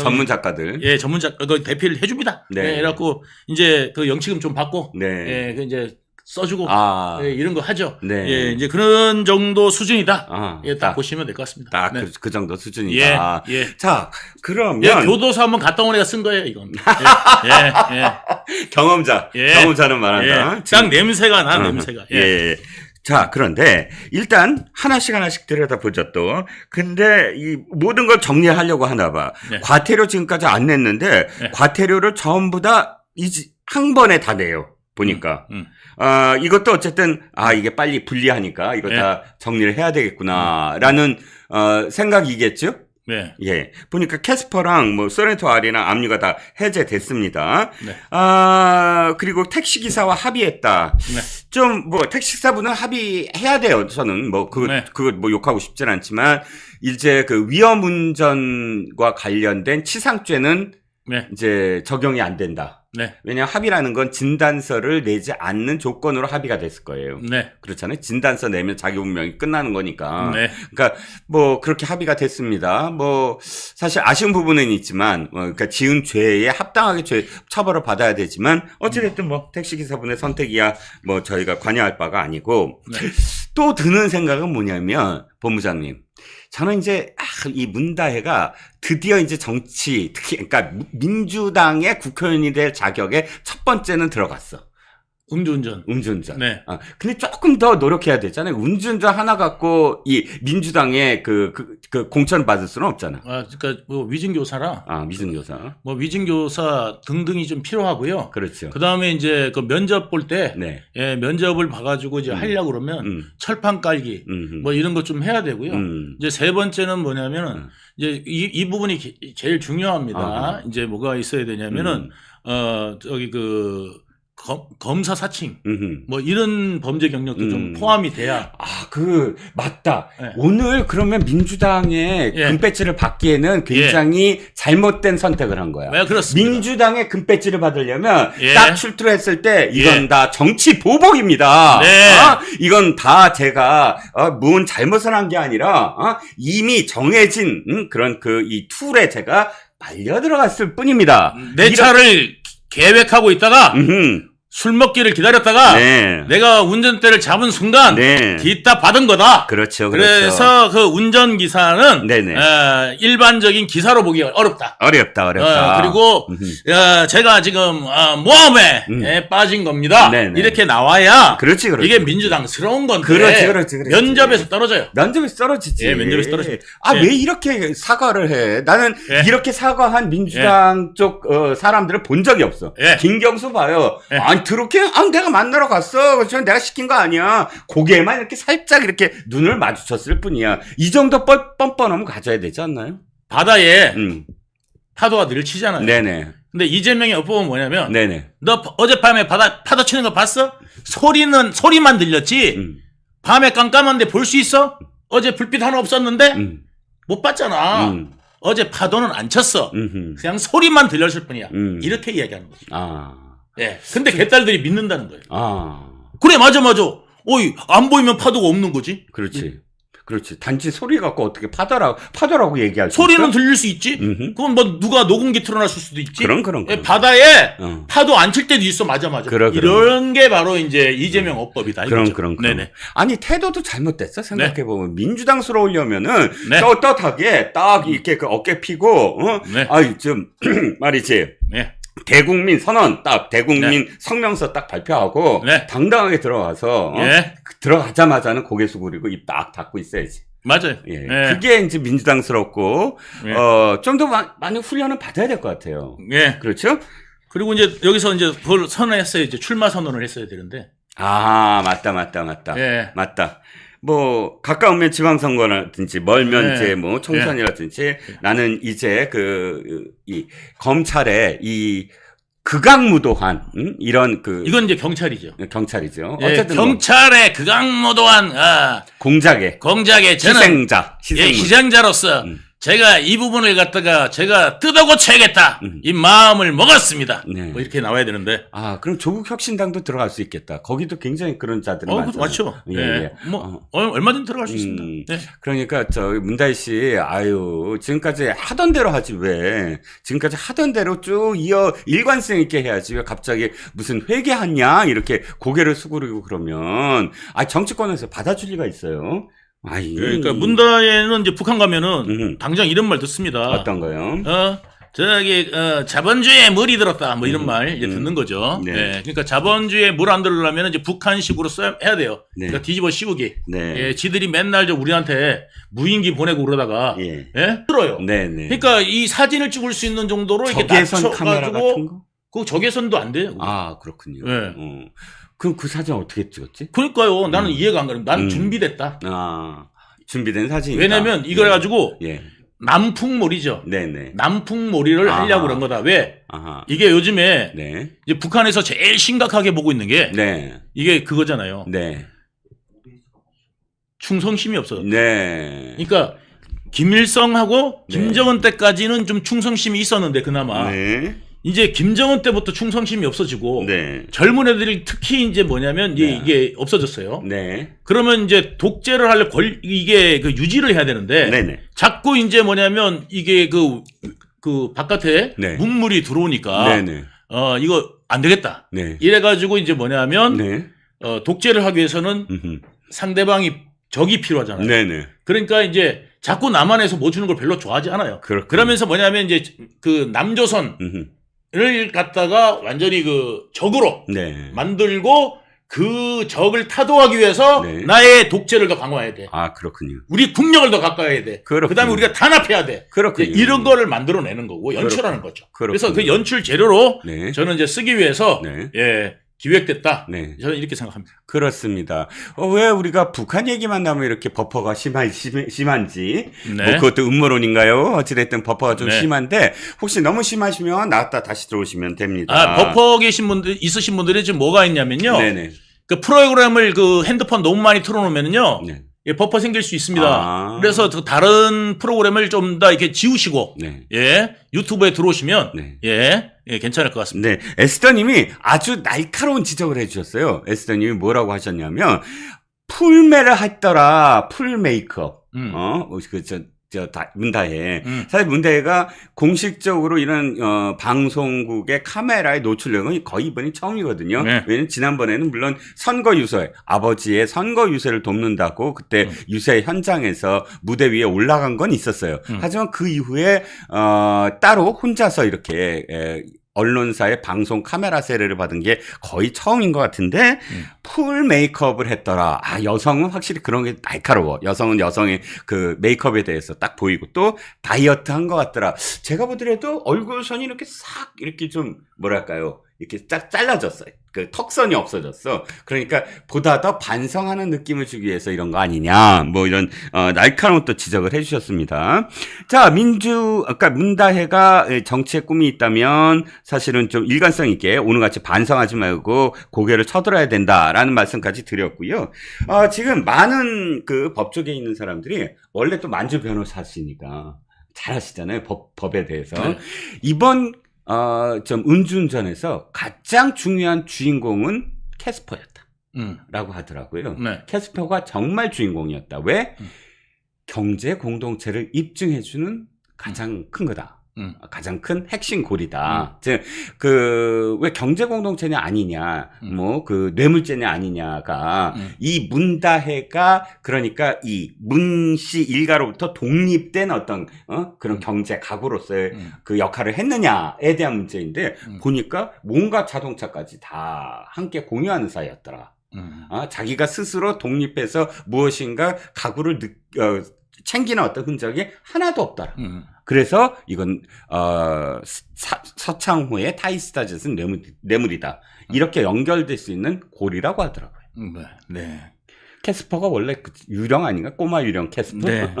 전문 작가들. 전문 작가 대필 해줍니다. 그래갖고 이제 그 영치금 좀 받고. 그 이제 써주고 이런 거 하죠. 네. 이제 그런 정도 수준이다. 딱 보시면 될 것 같습니다. 그 정도 수준이다. 자, 그러면 교도소 한번 갔다 온 애가 쓴 거예요, 이건. 경험자는 말한다. 딱 냄새가 나, 냄새가. 자, 그런데 일단 하나씩 들여다보죠 또. 근데 이 모든 걸 정리하려고 하나 봐. 과태료 지금까지 안 냈는데 과태료를 전부 다 한 번에 다 내요. 보니까. 이것도 어쨌든, 이게 빨리 분리하니까 이거 다 정리를 해야 되겠구나라는, 생각이겠죠? 네. 보니까 캐스퍼랑 소렌토 R이나 압류가 다 해제됐습니다. 그리고 택시기사와 합의했다. 택시기사분은 합의해야 돼요. 저는 그거 욕하고 싶진 않지만, 이제 위험운전과 관련된 치상죄는 이제 적용이 안 된다. 네. 왜냐하면 합의라는 건 진단서를 내지 않는 조건으로 합의가 됐을 거예요. 네. 그렇잖아요. 진단서 내면 자기 운명이 끝나는 거니까. 네. 그러니까 뭐 그렇게 합의가 됐습니다. 뭐 사실 아쉬운 부분은 있지만 그러니까 지은 죄에 합당하게 처벌을 받아야 되지만 어찌됐든 뭐 택시기사분의 선택이야 뭐 저희가 관여할 바가 아니고 네. 또 드는 생각은 뭐냐면 본부장님. 저는 이제 이 문다혜가 드디어 이제 정치 특히 그러니까 민주당의 국회의원이 될 자격에 첫 번째는 들어갔어. 음주운전. 네. 근데 조금 더 노력해야 되잖아요. 음주운전 하나 갖고 이 민주당의 그 공천 받을 수는 없잖아. 그러니까 뭐 위증교사라. 위증교사. 뭐 위증교사 등등이 좀 필요하고요. 그렇죠. 그 다음에 이제 그 면접 볼 때, 네. 예, 면접을 봐가지고 이제 하려고 그러면 철판 깔기, 뭐 이런 것 좀 해야 되고요. 이제 세 번째는 뭐냐면은 이제 이 부분이 제일 중요합니다. 이제 뭐가 있어야 되냐면은 저기 검사 사칭 뭐 이런 범죄 경력도 좀 포함이 돼야. 맞다. 네. 오늘 그러면 민주당의 예. 금배지를 받기에는 굉장히 잘못된 선택을 한 거야. 네, 그렇습니다. 민주당의 금배지를 받으려면 예. 딱 출두를 했을 때 이건 예. 다 정치 보복입니다. 네. 이건 다 제가 뭔 잘못을 한 게 아니라 이미 정해진 그런 이 툴에 제가 말려 들어갔을 뿐입니다. 내 차를 계획하고 있다가 술 먹기를 기다렸다가 네. 내가 운전대를 잡은 순간 네. 뒤따 받은 거다. 그렇죠. 그래서 그 운전기사는 네네. 일반적인 기사로 보기 어렵다. 어렵다. 그리고 제가 지금 모함에 빠진 겁니다. 네네. 이렇게 나와야 그렇지. 이게 민주당스러운 건데 그렇지. 면접에서 떨어져요. 면접에서 떨어지지. 예, 면접에서 떨어지지. 왜 이렇게 사과를 해? 나는 예. 이렇게 사과한 민주당 쪽 사람들을 본 적이 없어. 예. 김경수 봐요. 예. 그렇게 내가 만나러 갔어. 그래서 내가 시킨 거 아니야. 고개만 이렇게 살짝 이렇게 눈을 마주쳤을 뿐이야. 이 정도 뻔뻔함은 가져야 되지 않나요? 바다에 파도가 늘 치잖아요. 네네. 근데 이재명의 어법은 뭐냐면 네네. 너 어젯밤에 파도 치는 거 봤어? 소리만 들렸지. 밤에 깜깜한데 볼 수 있어? 어제 불빛 하나 없었는데 못 봤잖아. 어제 파도는 안 쳤어. 그냥 소리만 들렸을 뿐이야. 이렇게 이야기하는 거지. 예. 근데 개딸들이 믿는다는 거예요. 그래, 맞아. 어이, 안 보이면 파도가 없는 거지. 그렇지. 단지 소리 갖고 어떻게 파도라고 얘기할 수 소리는 있어? 들릴 수 있지. 그건 뭐 누가 녹음기 틀어놨을 수도 있지. 그럼. 예, 바다에 파도 안 칠 때도 있어. 맞아. 이런 게 바로 이제 이재명 어법이다. 그럼. 네네. 아니 태도도 잘못됐어. 생각해 보면 민주당스러우려면은 네. 떳떳하게 딱 이렇게 어깨 피고 네. 좀 말이지. 네. 대국민 선언 대국민 성명서 딱 발표하고 네. 당당하게 들어가서 예. 들어가자마자는 고개 숙이고 입 딱 닫고 있어야지. 맞아요. 예. 네. 그게 이제 민주당스럽고 네. 좀 더 많이 훈련을 받아야 될 것 같아요. 예. 그렇죠? 그리고 이제 여기서 이제 그걸 선언했어야 이제 출마 선언을 했어야 되는데. 맞다. 예. 맞다. 뭐 가까우면 지방선거라든지 멀면 네. 이제 뭐 총선이라든지 나는 이제 이 검찰의 이 극악무도한 이런 이건 이제 경찰이죠. 경찰이죠. 예, 어쨌든 경찰의 극악무도한 공작의 저는 희생자로서 제가 이 부분을 갖다가 제가 뜯어고쳐야겠다 이 마음을 먹었습니다. 네. 뭐 이렇게 나와야 되는데. 그럼 조국혁신당도 들어갈 수 있겠다. 거기도 굉장히 그런 자들이 많죠. 맞죠. 예. 뭐 얼마든지 들어갈 수 있습니다. 네. 그러니까 문다혜 씨, 지금까지 하던 대로 하지 왜? 지금까지 하던 대로 쭉 일관성 있게 해야지 왜 갑자기 무슨 회개하냐 이렇게 고개를 수그리고 그러면 정치권에서 받아줄 리가 있어요. 그러니까 문다혜는 이제 북한 가면은 당장 이런 말 듣습니다. 어떤 거요? 자본주의에 물이 들었다. 뭐 이런 말 이제 듣는 거죠. 네. 네. 그러니까 자본주의에 물 안 들으려면 이제 북한식으로 해야 돼요. 네. 그러니까 뒤집어 씌우기. 네. 예, 지들이 맨날 우리한테 무인기 보내고 그러다가 예. 들어요. 네네. 그러니까 이 사진을 찍을 수 있는 정도로 이렇게 적외선 카메라 같은 낮춰가지고 거? 그 적외선도 안 돼요. 그렇군요. 네. 그럼 그 사진 어떻게 찍었지? 그러니까요. 나는 이해가 안 가요. 나는 준비됐다. 준비된 사진이다. 왜냐면 이걸 가지고 예. 남풍몰이죠. 네네. 남풍몰이를 하려고 그런 거다. 왜? 아하. 이게 요즘에 네. 이제 북한에서 제일 심각하게 보고 있는 게 네. 이게 그거잖아요. 네. 충성심이 없어요. 네. 그러니까 김일성하고 네. 김정은 때까지는 좀 충성심이 있었는데 그나마 네. 이제 김정은 때부터 충성심이 없어지고 네. 젊은 애들이 특히 이제 뭐냐면 네. 이게 없어졌어요. 네. 그러면 이제 독재를 하려 이게 그 유지를 해야 되는데 네네. 자꾸 이제 뭐냐면 이게 그 바깥에 네. 문물이 들어오니까 네네. 이거 안 되겠다. 네. 이래가지고 이제 뭐냐면 네. 독재를 하기 위해서는 음흠. 상대방이 적이 필요하잖아요. 네네. 그러니까 이제 자꾸 남한에서 뭐 주는 걸 별로 좋아하지 않아요. 그렇군요. 그러면서 뭐냐면 이제 그 남조선을 음흠. 갖다가 완전히 그 적으로 네. 만들고 그 적을 타도하기 위해서 네. 나의 독재를 더 강화해야 돼. 아, 그렇군요. 우리 국력을 더 가까이해야 돼. 그렇군요. 그다음에 우리가 단합해야 돼. 그렇군요. 이런 거를 만들어내는 거고 연출하는 거죠. 그렇군요. 그래서 그 연출 재료로 네. 저는 이제 쓰기 위해서 네. 예, 기획됐다. 네. 저는 이렇게 생각합니다. 그렇습니다. 왜 우리가 북한 얘기만 나면 이렇게 버퍼가 심한지. 네. 뭐 그것도 음모론인가요? 어찌됐든 버퍼가 좀 네. 심한데, 혹시 너무 심하시면 나왔다 다시 들어오시면 됩니다. 버퍼 계신 분들, 있으신 분들이 지금 뭐가 있냐면요. 네네. 그 프로그램을 그 핸드폰 너무 많이 틀어놓으면요. 네. 예, 버퍼 생길 수 있습니다. 아. 그래서 그 다른 프로그램을 좀 더 이렇게 지우시고, 네. 예, 유튜브에 들어오시면, 네. 예, 괜찮을 것 같습니다. 네. 에스더님이 아주 날카로운 지적을 해주셨어요. 에스더님이 뭐라고 하셨냐면, 풀메를 했더라, 풀 메이크업. 문다혜. 사실 문다혜가 공식적으로 이런, 방송국의 카메라에 노출된 건 거의 이번이 처음이거든요. 네. 왜냐면 지난번에는 물론 선거 유세, 아버지의 선거 유세를 돕는다고 그때 유세 현장에서 무대 위에 올라간 건 있었어요. 하지만 그 이후에, 따로 혼자서 이렇게, 언론사의 방송 카메라 세례를 받은 게 거의 처음인 것 같은데 풀 메이크업을 했더라. 아, 여성은 확실히 그런 게 날카로워. 여성은 여성의 그 메이크업에 대해서 딱 보이고 또 다이어트 한 것 같더라. 제가 보더라도 얼굴선이 이렇게 싹 이렇게 좀 뭐랄까요. 이렇게 딱 잘라졌어요. 그 턱선이 없어졌어. 그러니까 보다 더 반성하는 느낌을 주기 위해서 이런 거 아니냐. 뭐 이런 날카로운 또 지적을 해주셨습니다. 자, 아까 문다혜가 정치의 꿈이 있다면 사실은 좀 일관성 있게 오늘같이 반성하지 말고 고개를 쳐들어야 된다라는 말씀까지 드렸고요. 지금 많은 그 법조계에 있는 사람들이 원래 또 만주 변호사시니까 잘 아시잖아요. 법에 대해서. 네. 이번 좀 음주운전에서 가장 중요한 주인공은 캐스퍼였다. 라고 하더라고요. 네. 캐스퍼가 정말 주인공이었다. 왜? 경제 공동체를 입증해주는 가장 큰 거다. 가장 큰 핵심 고리다. 즉, 왜 경제 공동체냐 아니냐, 뇌물죄냐 아니냐가 이 문다혜가 그러니까 이 문씨 일가로부터 독립된 어떤 그런 경제 가구로서의 그 역할을 했느냐에 대한 문제인데 보니까 뭔가 자동차까지 다 함께 공유하는 사이였더라. 자기가 스스로 독립해서 무엇인가 가구를 챙기는 어떤 흔적이 하나도 없더라. 그래서 이건 서창호의 타이스타젯은 뇌물이다. 이렇게 연결될 수 있는 고리라고 하더라고요. 네. 캐스퍼가 원래 유령 아닌가? 꼬마 유령 캐스퍼. 네.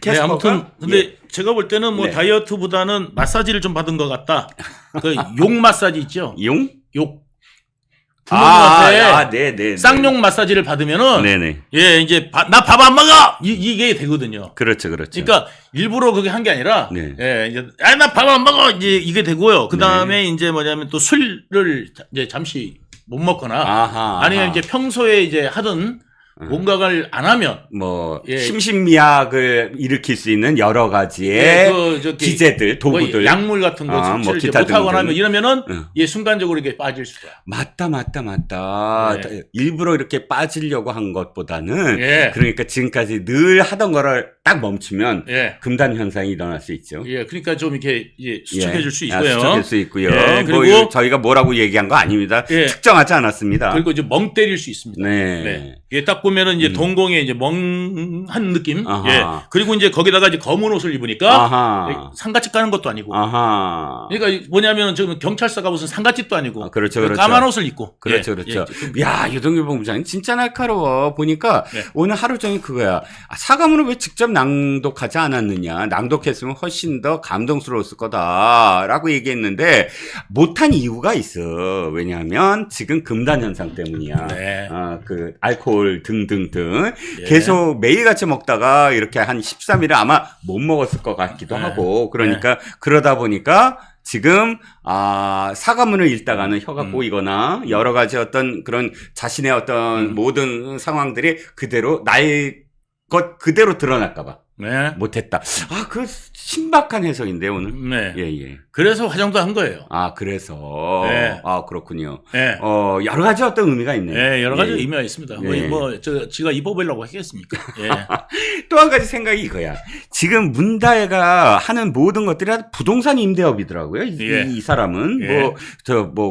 캐스퍼가 아무튼 근데 제가 볼 때는 뭐 네. 다이어트보다는 마사지를 좀 받은 것 같다. 그 욕 마사지 있죠? 용? 욕. 부모님한테 네네. 쌍욕 마사지를 받으면은 네네. 예 이제 나 밥 안 먹어 이게 되거든요. 그렇죠. 그러니까 일부러 그게 한 게 아니라 네. 예 이제 나 밥 안 먹어 이제 이게 되고요. 그 다음에 이제 뭐냐면 또 술을 이제 잠시 못 먹거나 아니면 이제 평소에 이제 하던 뭔가를 안 하면 심신미약을 일으킬 수 있는 여러 가지의 기제들, 도구들, 약물 같은 거 섭취를 못 하거나 하면 이러면은 순간적으로 이게 빠질 수가. 맞다. 네. 일부러 이렇게 빠지려고 한 것보다는 그러니까 지금까지 늘 하던 거를 딱 멈추면 금단 현상이 일어날 수 있죠. 그러니까 좀 이렇게 수축해줄 수 있고요. 수축할 수 있고요. 그리고 저희가 뭐라고 얘기한 거 아닙니다. 특정하지 않았습니다. 그리고 이제 멍 때릴 수 있습니다. 네. 딱 보면은 이제 동공에 이제 멍한 느낌. 그리고 이제 거기다가 이제 검은 옷을 입으니까 상가집 가는 것도 아니고. 그러니까 뭐냐면은 지금 경찰서가 무슨 상가집도 아니고. 그렇죠. 까만 옷을 입고. 그렇죠. 야, 유동규 본부장님 진짜 날카로워. 보니까 오늘 하루 종일 그거야. 사과문을 왜 직접 낭독하지 않았느냐. 낭독했으면 훨씬 더 감동스러웠을 거다라고 얘기했는데 못한 이유가 있어. 왜냐하면 지금 금단 현상 때문이야. 그 알코올 등등등 계속 매일같이 먹다가 이렇게 한 13일을 아마 못 먹었을 것 같기도 하고 그러니까 그러다 보니까 지금 사과문을 읽다가는 혀가 꼬이거나 여러 가지 어떤 그런 자신의 어떤 모든 상황들이 그대로 나의 것 그대로 드러날까봐 네. 못했다. 그 신박한 해석인데요 오늘. 네. 예. 그래서 화장도 한 거예요. 그래서. 네. 그렇군요. 네. 여러 가지 어떤 의미가 있네요. 네, 여러 가지 예. 의미가 있습니다. 예. 지가 입어보려고 하겠습니까? 예. 또 한 가지 생각이 이거야. 지금 문다혜가 하는 모든 것들이 다 부동산 임대업이더라고요. 이 사람은 예.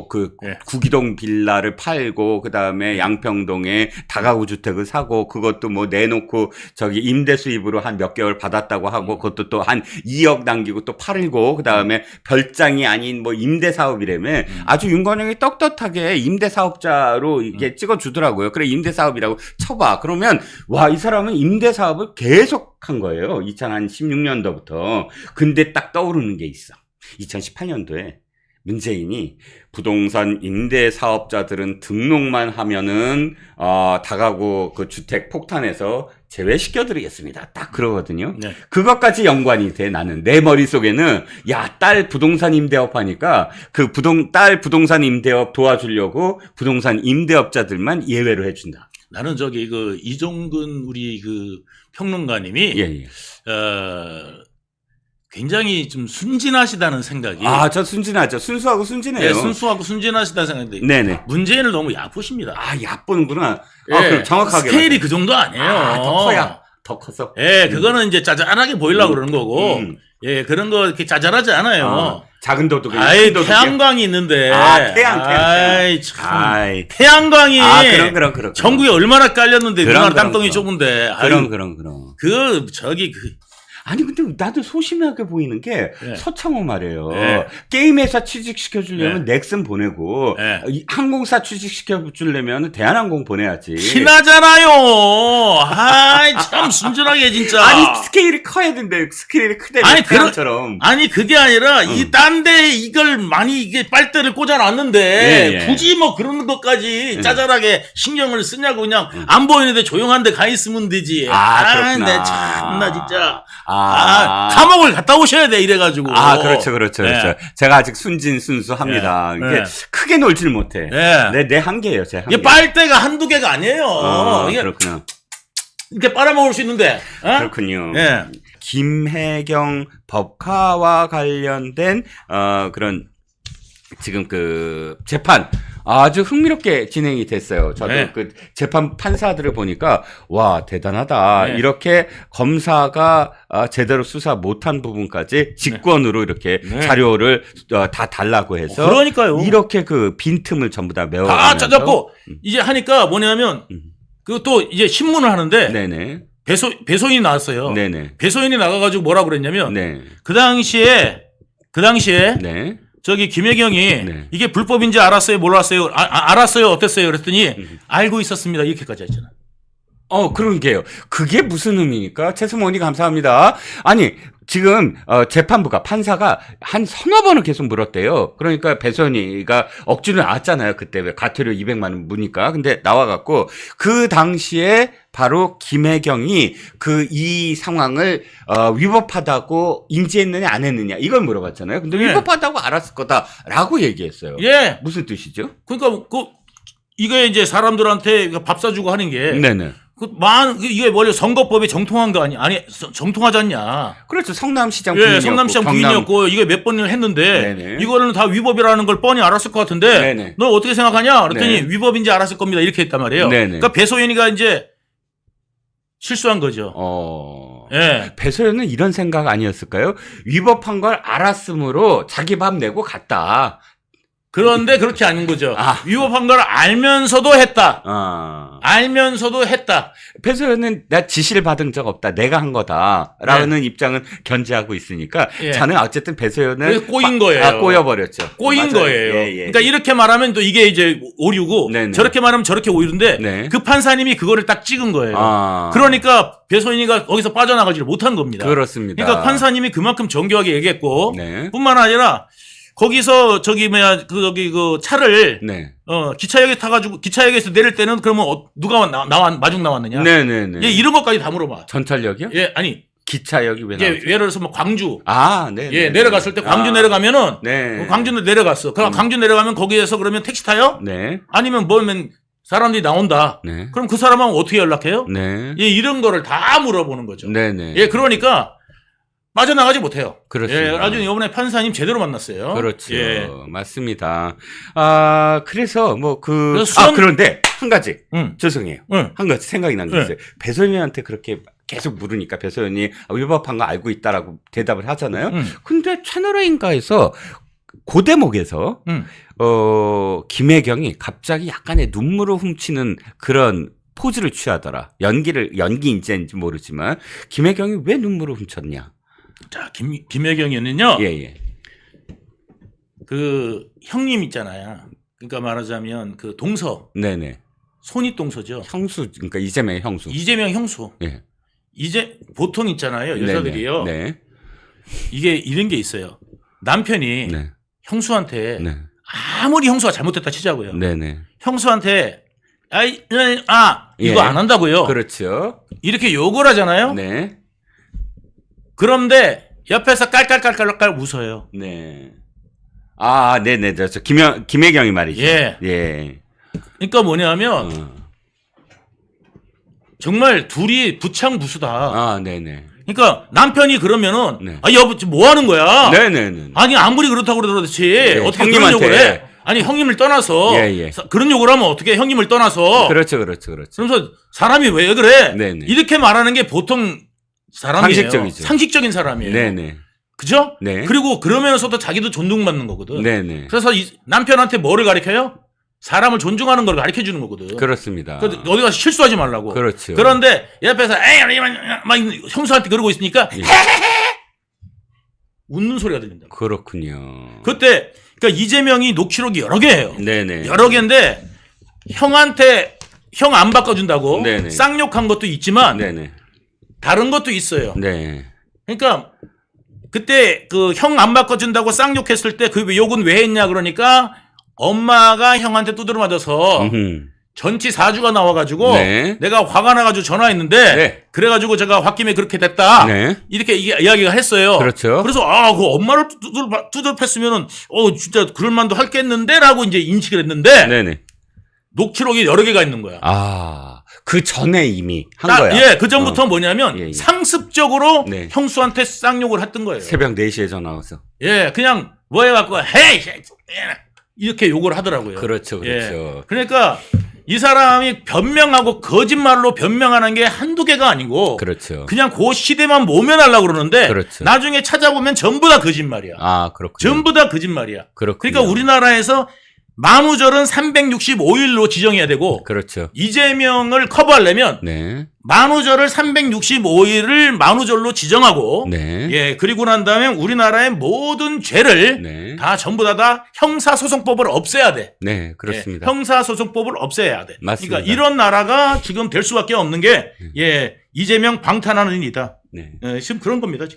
그 구기동 빌라를 팔고 그 다음에 양평동에 다가구 주택을 사고 그것도 뭐 내놓고 저기 임대 수입으로 한 몇 개월 받았다고 하고 그것도 또 한 2억 남기고 또 팔고 그 다음에 별장이 아닌 뭐 임대 사업이라며 아주 윤건영이 떳떳하게 임대 사업자로 이게 찍어주더라고요. 그래 임대 사업이라고 쳐봐. 그러면 와, 이 사람은 임대 사업을 계속 한 거예요. 2016년도부터. 근데 딱 떠오르는 게 있어. 2018년도에 문재인이 부동산 임대 사업자들은 등록만 하면은 다가구 그 주택 폭탄에서 제외시켜드리겠습니다. 딱 그러거든요. 네. 그것까지 연관이 돼. 나는 내 머릿속에는 딸 부동산 임대업 하니까 그 딸 부동산 임대업 도와주려고 부동산 임대업자들만 예외로 해준다. 나는 이종근 우리 평론가님이 굉장히 좀 순진하시다는 생각이. 저 순진하죠. 순수하고 순진해요. 네, 순수하고 순진하시다는 생각인데. 네네. 문재인을 너무 얕보십니다. 얕보는구나. 네. 그럼 정확하게. 스케일이 그 정도 아니에요. 더 커야. 더 컸어. 예, 그거는 이제 짜잘하게 보이려고 그러는 거고. 예, 그런 거 이렇게 짜잘하지 않아요. 작은 도둑이. 아이, 태양광이 있는데. 태양. 아이, 참. 태양광이. 그럼. 전국에 얼마나 깔렸는데, 우리나라 땅덩이 그럼. 좁은데. 그럼. 아니, 근데 나도 소심하게 보이는 게 서창호 말이에요. 네. 게임회사 취직시켜주려면 넥슨 보내고 항공사 취직시켜주려면 대한항공 보내야지. 티나잖아요. 아이, 참 순진하게 진짜. 스케일이 커야 된대. 스케일이 크대. 태양처럼. 그게 아니라 이 딴 데 이걸 많이 이게 빨대를 꽂아놨는데 굳이 뭐 그런 것까지 짜잘하게 신경을 쓰냐고 그냥 안 보이는데 조용한 데 가 있으면 되지. 그렇구나. 내 참나 진짜. 감옥을 갔다 오셔야 돼, 이래가지고. 그렇죠. 제가 아직 순진순수합니다. 이게 크게 놀질 못해. 내 한계예요, 제 한계. 이게 빨대가 한두 개가 아니에요. 이게 그렇구나. 이렇게 빨아먹을 수 있는데. 그렇군요. 김혜경 법카와 관련된, 그런, 지금 재판. 아주 흥미롭게 진행이 됐어요. 저도 그 재판 판사들을 보니까 와, 대단하다. 이렇게 검사가 제대로 수사 못한 부분까지 직권으로 이렇게 자료를 다 달라고 해서 그러니까요. 이렇게 빈틈을 전부 다 메워가면서 다 찾았고 이제 하니까 뭐냐면 또 이제 신문을 하는데 네네. 배소인이 나왔어요. 네네. 배소인이 나가가지고 뭐라 그랬냐면 네. 그 당시에 네. 김혜경이 이게 불법인지 알았어요, 몰랐어요, 알았어요, 어땠어요? 그랬더니 알고 있었습니다. 이렇게까지 했잖아. 그러게요. 그게 무슨 의미입니까? 최승원이 감사합니다. 아니, 지금 재판부가 판사가 한 서너 번을 계속 물었대요. 그러니까 배선이가 억지로 나왔잖아요. 그때 왜 과태료 200만 원 무니까. 근데 나와갖고 그 당시에 바로 김혜경이 이 상황을 위법하다고 인지했느냐 안 했느냐 이걸 물어봤잖아요. 근데 위법하다고 알았을 거다라고 얘기했어요. 무슨 뜻이죠? 그러니까 이게 이제 사람들한테 밥 사주고 하는 게 네네. 이게 원래 선거법에 정통한 거 아니 정통하지 않냐? 그렇죠. 성남시장 부인이었고, 성남시장 부인이었고 이게 몇 번을 했는데 이거는 다 위법이라는 걸 뻔히 알았을 것 같은데 너 어떻게 생각하냐? 그랬더니 위법인지 알았을 겁니다. 이렇게 했단 말이에요. 그러니까 배소연이가 이제 실수한 거죠. 배소연은 이런 생각 아니었을까요? 위법한 걸 알았으므로 자기 밥 내고 갔다. 그런데 그렇게 아닌 거죠. 위법한 걸 알면서도 했다. 알면서도 했다. 배소연은 나 지시를 받은 적 없다. 내가 한 거다라는 입장은 견지하고 있으니까 자는 어쨌든 배소연을 꼬인 거예요. 꼬여버렸죠. 꼬인 거예요. 그러니까 이렇게 말하면 또 이게 이제 오류고 저렇게 말하면 저렇게 오류인데 그 판사님이 그거를 딱 찍은 거예요. 그러니까 배소연이가 거기서 빠져나가지를 못한 겁니다. 그렇습니다. 그러니까 판사님이 그만큼 정교하게 얘기했고 뿐만 아니라 거기서 그 차를 기차역에 타가지고 기차역에서 내릴 때는 그러면 누가 마중 나왔느냐? 네네네. 이런 것까지 다 물어봐. 전철역이요? 아니 기차역이 왜 이제 나오죠? 예를 들어서 뭐 광주. 네. 예, 내려갔을 때 광주 내려가면은 네. 광주 내려갔어. 그럼 광주 내려가면 거기에서 그러면 택시 타요? 네. 아니면 뭐면 사람들이 나온다. 네. 그럼 그 사람하고 어떻게 연락해요? 네. 예, 이런 거를 다 물어보는 거죠. 네네. 예, 그러니까 빠져나가지 못해요. 그렇습니다. 예, 나중에 이번에 판사님 제대로 만났어요. 그렇죠. 예. 맞습니다. 그래서 뭐 그래서 그런데 한 가지. 응. 죄송해요. 응. 한 가지 생각이 난 게 네. 있어요. 배소연한테 그렇게 계속 물으니까 배소연이 위법한 거 알고 있다라고 대답을 하잖아요. 응. 근데 채널A인가에서 그 대목에서 응. 김혜경이 갑자기 약간의 눈물을 훔치는 그런 포즈를 취하더라. 연기 인지인지 모르지만 김혜경이 왜 눈물을 훔쳤냐? 자, 김혜경이는요. 예. 그 형님 있잖아요. 그러니까 말하자면 그 동서. 네네. 손윗동서죠. 형수, 그러니까 이재명의 형수. 이재명 형수. 예. 이제 보통 있잖아요. 여자들이요. 네. 이게 이런 게 있어요. 남편이 네. 형수한테 네. 아무리 형수가 잘못됐다 치자고요. 네네. 형수한테 이거 예. 안 한다고요. 그렇죠. 이렇게 욕을 하잖아요. 네. 그런데 옆에서 깔깔깔깔깔 웃어요. 네. 네네. 저 김혜경이 말이죠. 예. 예. 그러니까 뭐냐면 정말 둘이 부창부수다. 네네. 그러니까 남편이 그러면은 네. 여보 지금 뭐 하는 거야? 네네네. 아니 아무리 그렇다고 그러듯이 어떻게 그런 형님한테. 욕을 해? 아니 형님을 떠나서 예. 그런 욕을 하면 어떻게 형님을 떠나서 그렇죠. 그러면서 사람이 왜 그래? 네네. 이렇게 말하는 게 보통 사람이에요. 상식적이죠. 상식적인 사람이에요. 네네. 그죠? 네. 그리고 그러면서도 자기도 존중받는 거거든. 네네. 그래서 남편한테 뭐를 가르쳐요? 사람을 존중하는 걸 가르쳐 주는 거거든. 그렇습니다. 어디 가서 실수하지 말라고. 그렇죠. 그런데 옆에서 막 형수한테 그러고 있으니까 웃는 소리가 들린다. 그렇군요. 그때 그러니까 이재명이 녹취록이 여러 개예요. 네네. 여러 개인데 형한테 형 안 바꿔준다고 네네. 쌍욕한 것도 있지만 네네. 다른 것도 있어요. 네. 그러니까 그때 그 형 안 바꿔준다고 쌍욕했을 때 그 욕은 왜 했냐 그러니까 엄마가 형한테 두드려 맞아서 전치 4주가 나와가지고 네. 내가 화가 나가지고 전화했는데 네. 그래가지고 제가 홧김에 그렇게 됐다. 네. 이렇게 이야기가 했어요. 그렇죠. 그래서 그 엄마를 두드려 팼으면은 진짜 그럴 만도 할겠는데라고 이제 인식을 했는데 네네. 녹취록이 여러 개가 있는 거야. 그 전에 이미 한 거야. 예, 그 전부터 뭐냐면 예. 상습적으로 네. 형수한테 쌍욕을 했던 거예요. 새벽 4시에 전화 와서. 예, 그냥 뭐 해갖고 헤이 이렇게 욕을 하더라고요. 그렇죠. 예. 그러니까 이 사람이 변명하고 거짓말로 변명하는 게 한두 개가 아니고 그렇죠. 그냥 그 시대만 모면하려고 그러는데 그렇죠. 나중에 찾아보면 전부 다 거짓말이야. 그렇군요. 전부 다 거짓말이야. 그렇군요. 그러니까 우리나라에서 만우절은 365일로 지정해야 되고 그렇죠. 이재명을 커버하려면 네. 만우절을 365일을 만우절로 지정하고 네. 예, 그리고 난 다음에 우리나라의 모든 죄를 네. 다 전부 다 형사소송법을 없애야 돼. 네, 그렇습니다. 예, 형사소송법을 없애야 돼. 맞습니다. 그러니까 이런 나라가 지금 될 수밖에 없는 게 예, 이재명 방탄하는 일이다. 네. 예, 지금 그런 겁니다. 지금.